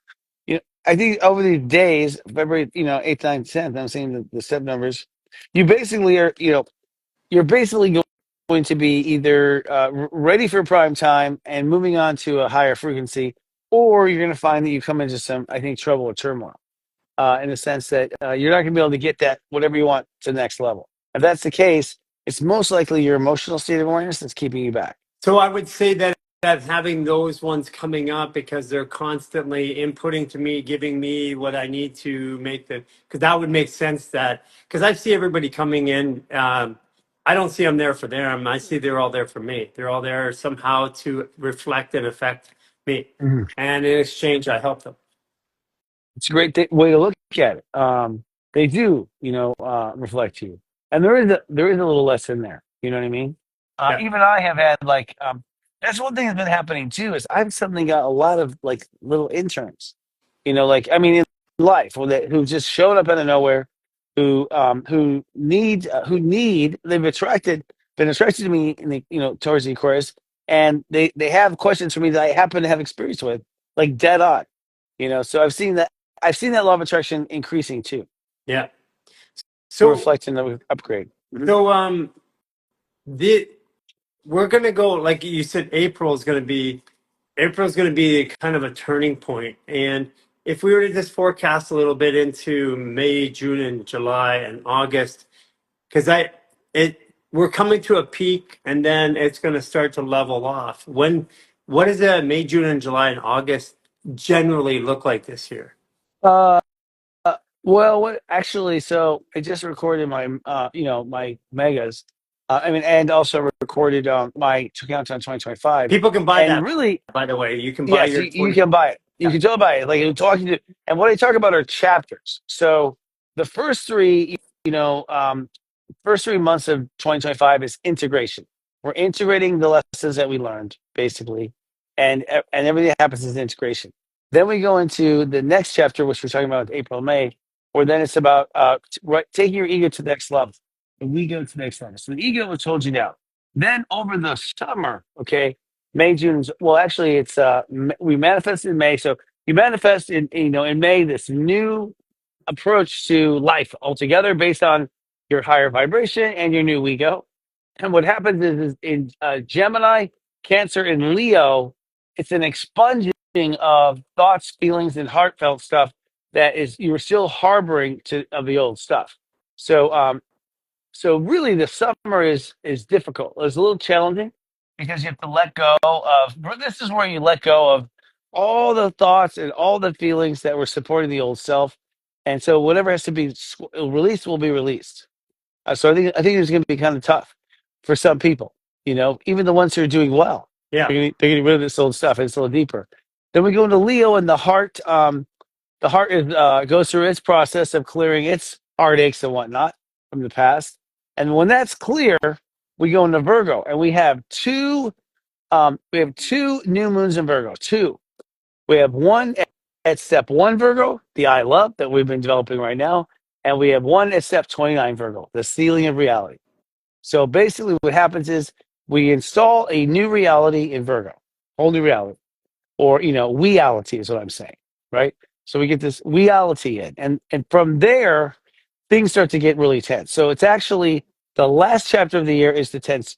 I think over these days, February, 8th, 9th, 10th, I'm seeing the step numbers. You basically are, you're basically going to be either ready for prime time and moving on to a higher frequency, or you're going to find that you come into some, I think, trouble or turmoil in the sense that you're not going to be able to get that whatever you want to the next level. If that's the case, it's most likely your emotional state of awareness that's keeping you back. So I would say that having those ones coming up because they're constantly inputting to me, giving me what I need to make the because that would make sense that because I see everybody coming in. I don't see them there for them. I see they're all there for me. They're all there somehow to reflect and affect me. Mhm. And in exchange, I help them. It's a great way to look at it. They do, reflect you, and there is a little less in there. You know what I mean? Yeah. Even I have had like that's one thing that's been happening too is I've suddenly got a lot of like little interns. Like I mean, in life who just showed up out of nowhere, who need they've been attracted to me in towards the Aquarius, and they have questions for me that I happen to have experience with, like dead on. So I've seen that law of attraction increasing too. Yeah. To So, reflect in the upgrade. Mhm. so the we're gonna go like you said. April's gonna be kind of a turning point, and if we were to just forecast a little bit into May, June, and July and August, because it we're coming to a peak, and then it's gonna start to level off. What does May, June, and July and August generally look like this year? Uh, well, what actually? So I just recorded my megas. I mean, and also recorded my countdown 2025. People can buy And that, really, by the way. You can buy yes, your you 20. can buy it. You Yeah. can totally buy it. Like I'm talking to, and what I talk about are chapters. So the first three, first 3 months of 2025 is integration. We're integrating the lessons that we learned, basically, and everything that happens is integration. Then we go into the next chapter, which we're talking about April, May, where then it's about taking your ego to the next level. And we go to the next level. So the ego was told you now. Then over the summer, okay, May, June. Well, actually, it's we manifest in May. So you manifest in May this new approach to life altogether based on your higher vibration and your new ego. And what happens is in Gemini, Cancer, and Leo, it's an expunging of thoughts, feelings, and heartfelt stuff that is you were still harboring of the old stuff. So really, the summer is difficult. It's a little challenging because you have to let go of. This is where you let go of all the thoughts and all the feelings that were supporting the old self, and so whatever has to be released will be released. So I think it's going to be kind of tough for some people. Even the ones who are doing well, Yeah. they're getting rid of this old stuff. It's a little deeper. Then we go into Leo and the heart. The heart goes through its process of clearing its heartaches and whatnot from the past. And when that's clear, we go into Virgo, and we have two new moons in Virgo. Two. We have one at step one Virgo, the I love that we've been developing right now, and we have one at step 29 Virgo, the ceiling of reality. So basically, what happens is we install a new reality in Virgo, whole new reality, or reality is what I'm saying, right? So we get this reality in, and from there, things start to get really tense. So it's actually the last chapter of the year is the tenth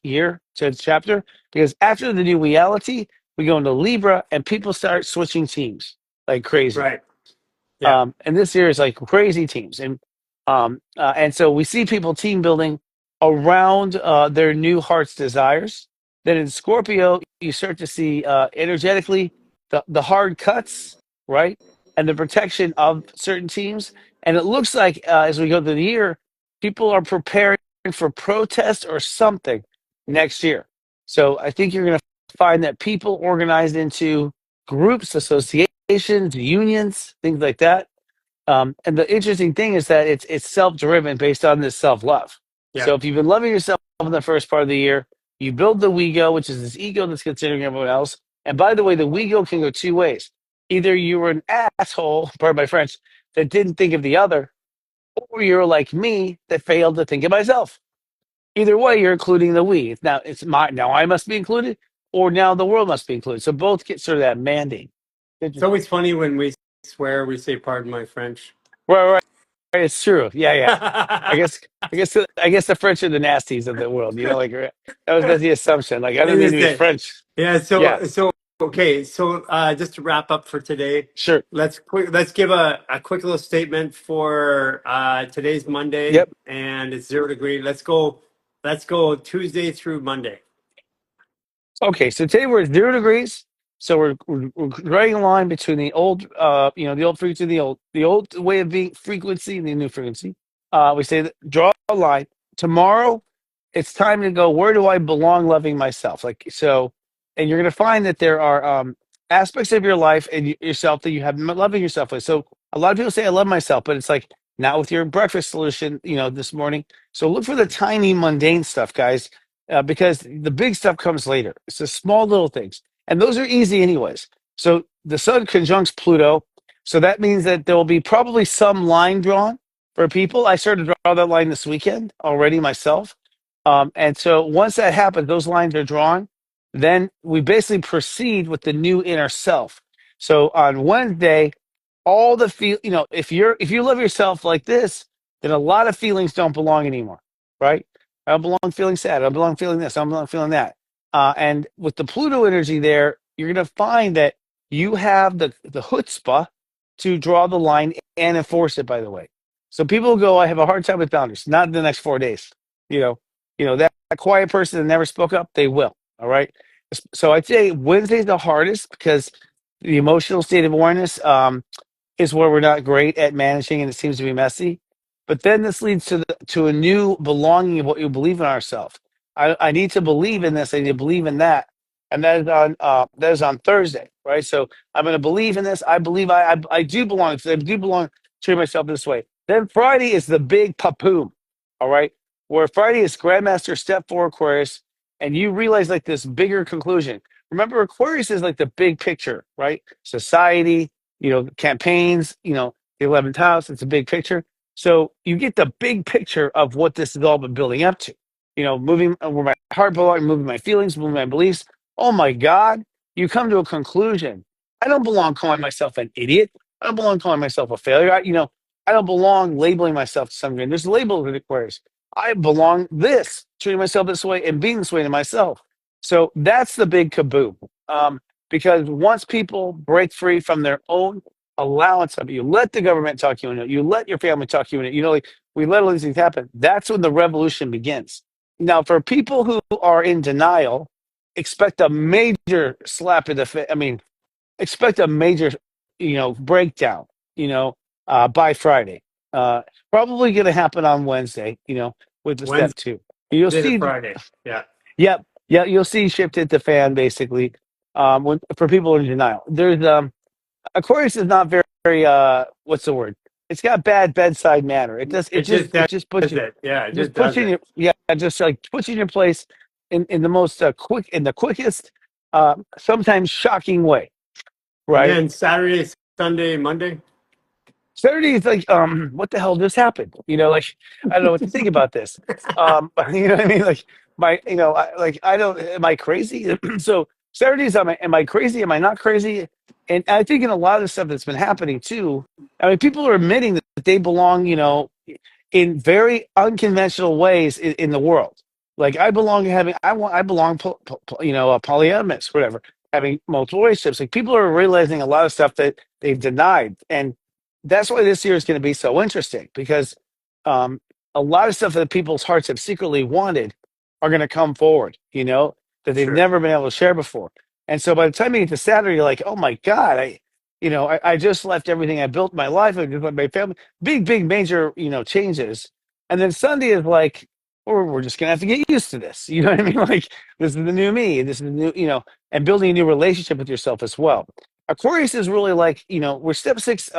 chapter, because after the new reality, we go into Libra, and people start switching teams like crazy. Right. Yeah. And this year is like crazy teams, and so we see people team building around their new heart's desires. Then in Scorpio, you start to see energetically the hard cuts, right, and the protection of certain teams. And it looks like as we go through the year, people are preparing for protest or something next year. So I think you're going to find that people organized into groups, associations, unions, things like that. And the interesting thing is that it's self-driven based on this self-love. Yeah. So if you've been loving yourself in the first part of the year, you build the Wego, which is this ego that's considering everyone else. And by the way, the Wego can go two ways. Either you were an asshole, pardon my French, that didn't think of the other, or you're like me that failed to think of myself. Either way, you're including the we. Now I must be included, or now the world must be included. So both get sort of that mandate. It's always funny when we swear, we say, pardon my French. Right, right. It's true. Yeah, yeah. I It guess, I guess the French are the nasties of the world. Like that's the assumption. Like I don't mean is to be that. French. Yeah. Yeah, Okay. So just to wrap up for today, sure. let's give a quick little statement for today's Monday, Yep. and it's 0 degree. Let's go Tuesday through Monday. Okay, so today we're at 0 degrees. So we're drawing a line between the old, the old frequency, the old way of being frequency, and the new frequency. We say that draw a line. Tomorrow, it's time to go. Where do I belong? Loving myself, like so, and you're going to find that there are aspects of your life and yourself that you have been loving yourself with. So A lot of people say I love myself, but it's like not with your breakfast solution, this morning. So look for the tiny mundane stuff, guys, because the big stuff comes later. It's the small little things, and those are easy anyways. So the sun conjuncts Pluto, so that means that there will be probably some line drawn for people. I started to draw that line this weekend already myself, and so once that happens, those lines are drawn. Then we basically proceed with the new inner self. So on Wednesday, all the if you love yourself like this, then a lot of feelings don't belong anymore, right? I don't belong feeling sad. I don't belong feeling this. I don't belong feeling that. And with the Pluto energy there, you're going to find that you have the chutzpah to draw the line and enforce it. By the way, so people go, I have a hard time with boundaries. Not in the next 4 days. You know, that quiet person that never spoke up, they will. All right. So I'd say Wednesday's the hardest because the emotional state of awareness. Is where we're not great at managing and it seems to be messy. But then this leads to a new belonging of what you believe in ourselves. I need to believe in this. I need to believe in that, and that is on Thursday, right? So I'm going to believe in this. I believe I do belong. I do belong to myself this way. Then Friday is the big papoom, all right, where Friday is Grandmaster Step 4 Aquarius, and you realize like this bigger conclusion. Remember, Aquarius is like the big picture, right? Society, campaigns, the 11th house, it's a big picture. So you get the big picture of what this has all been building up to, moving where my heart belongs, moving my feelings, moving my beliefs. Oh my God, you come to a conclusion. I don't belong calling myself an idiot. I don't belong calling myself a failure. I don't belong labeling myself to some degree. There's a label that requires I belong this, treating myself this way and being this way to myself. So that's the big kaboom. Because once people break free from their own allowance of it, you let the government talk you into it, you let your family talk you into it, like we let all these things happen. That's when the revolution begins. Now, for people who are in denial, expect a major slap in the face. I mean, expect a major, breakdown, by Friday. Uh, Probably going to happen on Wednesday, with the step Wednesday two. You'll to see, Friday. Yeah. yep, yeah, you'll see shift hit the fan basically. For people in denial, there's Aquarius is not very what's the word? It's got bad bedside manner. It does It just it does just puts you it. Yeah, it it just just puts does you in it. your just like puts you in your place in the most quickest sometimes shocking way, And right? then Saturday, Sunday, Monday. Saturday is like, what the hell just happened? Like I don't know what to think about this. You know what I mean? Like I don't. Am I crazy? So Saturdays, am I crazy? Am I not crazy? And I think in a lot of the stuff that's been happening too, I mean, people are admitting that they belong, in very unconventional ways in the world. Like I belong having, I belong, polyamorous, whatever, having multiple relationships. Like people are realizing a lot of stuff that they've denied, and that's why this year is going to be so interesting because um, a lot of stuff that people's hearts have secretly wanted are going to come forward, that they've Sure. never been able to share before. And so by the time you get to Saturday, you're like, oh my God, I just left everything I built in my life. I just left my family, big, major, changes. And then Sunday is like, we're just going to have to get used to this. You know what I mean? Like, this is the new me. This is the new, and building a new relationship with yourself as well. Aquarius is really like, we're step six.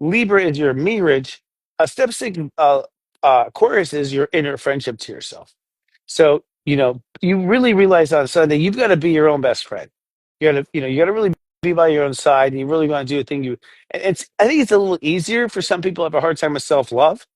Libra is your marriage. Step six, Aquarius is your inner friendship to yourself. So, you really realize on Sunday, you've got to be your own best friend. You got to really be by your own side. And you really want to do a thing I think it's a little easier for some people who have a hard time with self love.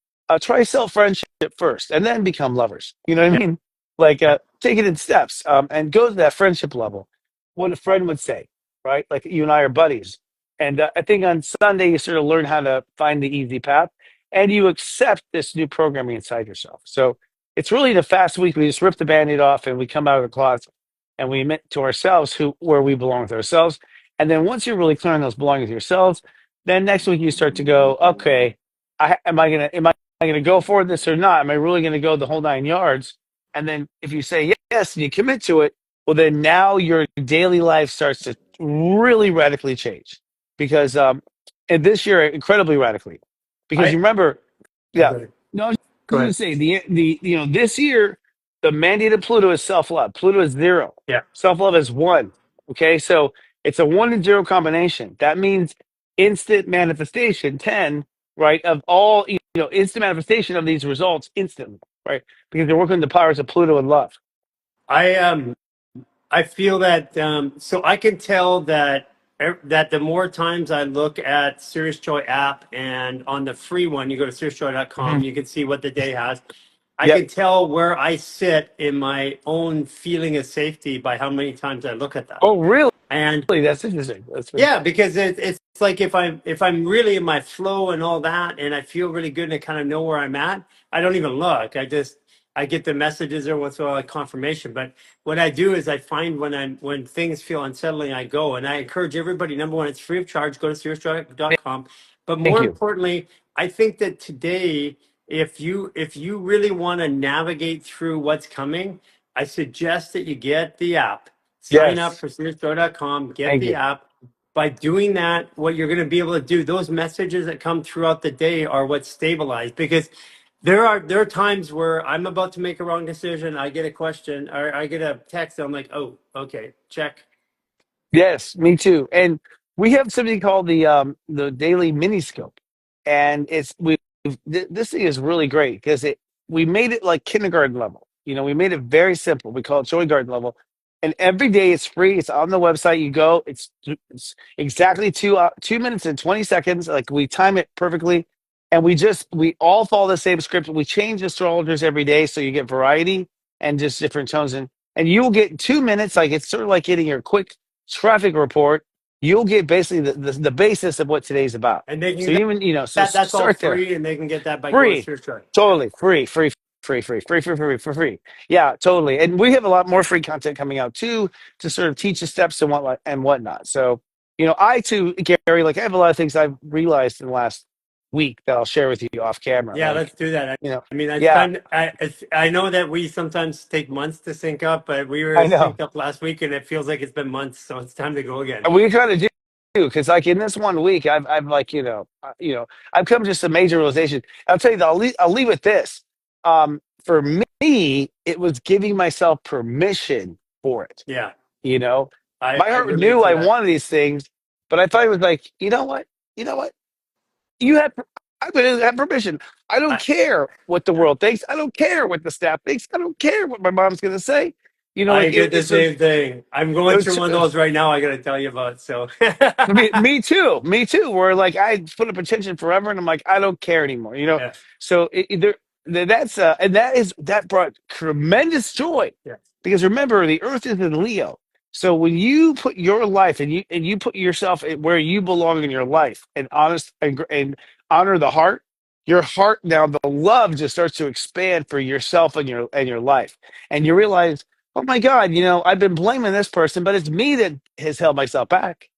Try self friendship first and then become lovers. You know what I Yeah. mean? Like, take it in steps and go to that friendship level. What a friend would say, right? Like, you and I are buddies. And I think on Sunday, you sort of learn how to find the easy path and you accept this new programming inside yourself. So, it's really the fast week. We just rip the band-aid off and we come out of the closet and we admit to ourselves where we belong with ourselves. And then once you're really clear on those belonging with yourselves, then next week you start to go, okay, am I gonna go for this or not? Am I really gonna go the whole 9 yards? And then if you say yes and you commit to it, well then now your daily life starts to really radically change. Because and this year incredibly radically. Because you I remember, yeah, okay. no, I was Go gonna ahead. say the this year the mandate of Pluto is self-love. Pluto is zero. Yeah. Self-love is one. Okay, so it's a 1 and 0 combination. That means instant manifestation, 10, right, of all, instant manifestation of these results instantly, right? Because they're working with the powers of Pluto and love. I feel that so I can tell that that the more times I look at Serious Joy app and on the free one, you go to seriously.com, Mhm. you can see what the day has. I Yep. can tell where I sit in my own feeling of safety by how many times I look at that. Oh, really? And That's interesting. That's pretty yeah, cool. because it's like if I'm really in my flow and all that, and I feel really good and I kind of know where I'm at, I don't even look. I get the messages or what's like confirmation. But what I do is I find when things feel unsettling, I go and I encourage everybody. Number one, it's free of charge. Go to seriousdrive.com. But Thank more you. importantly, I think that today, if you really want to navigate through what's coming, I suggest that you get the app. Sign up Yes. for seriousdrive.com. Get Thank the you. app. By doing that, what you're going to be able to do, those messages that come throughout the day are what stabilize, because there are times where I'm about to make a wrong decision, I get a question or I get a text, I'm like, oh, okay, check. Yes, me too. And we have something called the daily miniscope, and this thing is really great because it we made it like kindergarten level. We made it very simple. We call it joy garden level, and every day it's free. It's on the website. You go. It's exactly 2 minutes and 20 seconds. Like we time it perfectly, and we all follow the same script. We change astrologers every day, so you get variety and just different tones. And you will get 2 minutes. Like it's sort of like getting your quick traffic report. You'll get basically the basis of what today's about. And they So can even, so that's all start there. free, and they can get that by going to Free, Search Drive. Yeah. totally free. Yeah, totally. And we have a lot more free content coming out too to sort of teach the steps and whatnot. So, I too, Gary, like I have a lot of things I've realized in the last week that I'll share with you off camera. Yeah, let's Like, do that. I mean, it's yeah, kind of, I know that we sometimes take months to sync up, but we were I know. synced up last week and it feels like it's been months, so it's time to go again. And we try to do because, like in this one week, I've like I've come to some major realization. I'll tell you, I'll leave with this. For me, it was giving myself permission for it. Yeah, You know, my I heart relate knew to I that. wanted these things, but I thought it was like, you know what, you have. I'm going to have permission. I don't I, care what the world thinks. I don't care what the staff thinks. I don't care what my mom's going to say. I Like did the it's a, same thing. I'm it going through was. one of those right now. I got to tell you about. So, Me too. Me too. Where like I put up attention forever, and I'm like, I don't care anymore. yeah, So that's and that brought tremendous joy yeah, because remember the Earth is in Leo. So when you put your life and you put yourself where you belong in your life and honest and honor the heart, your heart now the love just starts to expand for yourself and your life, and you realize, oh my God, I've been blaming this person, but it's me that has held myself back,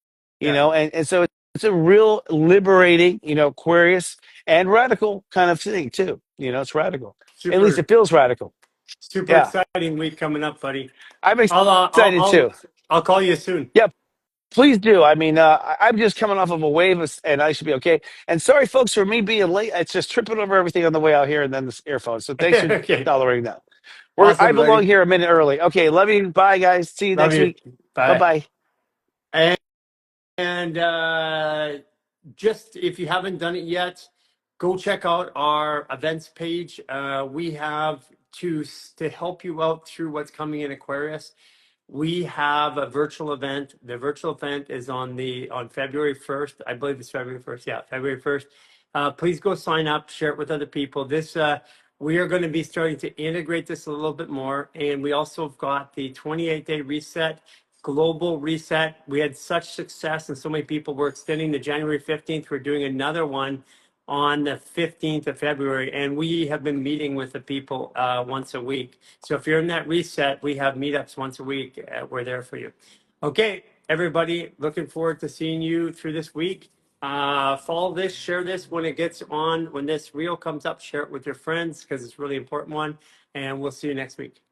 yeah. and so it's a real liberating, Aquarius and radical kind of thing too. It's radical. At least Super, it feels radical. super Yeah. exciting week coming up, buddy. I'm I'll, excited I'll, too. I'll call you soon. Yeah, please do. I mean, I'm just coming off of a wave and I should be okay. And sorry, folks, for me being late. It's just tripping over everything on the way out here and then this earphone. So thanks for Okay. tolerating that. I Awesome, belong buddy. here a minute early. Okay, love you. Bye, guys. See you Love next you. week. Bye Bye. bye. And just if you haven't done it yet, go check out our events page. We have to help you out through what's coming in Aquarius. We have a virtual event. The virtual event is on February 1st. I believe it's February 1st. Yeah, February 1st. Please go sign up, share it with other people. We are going to be starting to integrate this a little bit more. And we also have got the 28-day reset, global reset. We had such success and so many people. We're extending to January 15th. We're doing another one on the 15th of February, and we have been meeting with the people once a week. So if you're in that reset, we have meetups once a week. We're there for you. Okay, everybody, looking forward to seeing you through this week. Follow this, share this when it gets on, when this reel comes up, share it with your friends because it's a really important one, and we'll see you next week.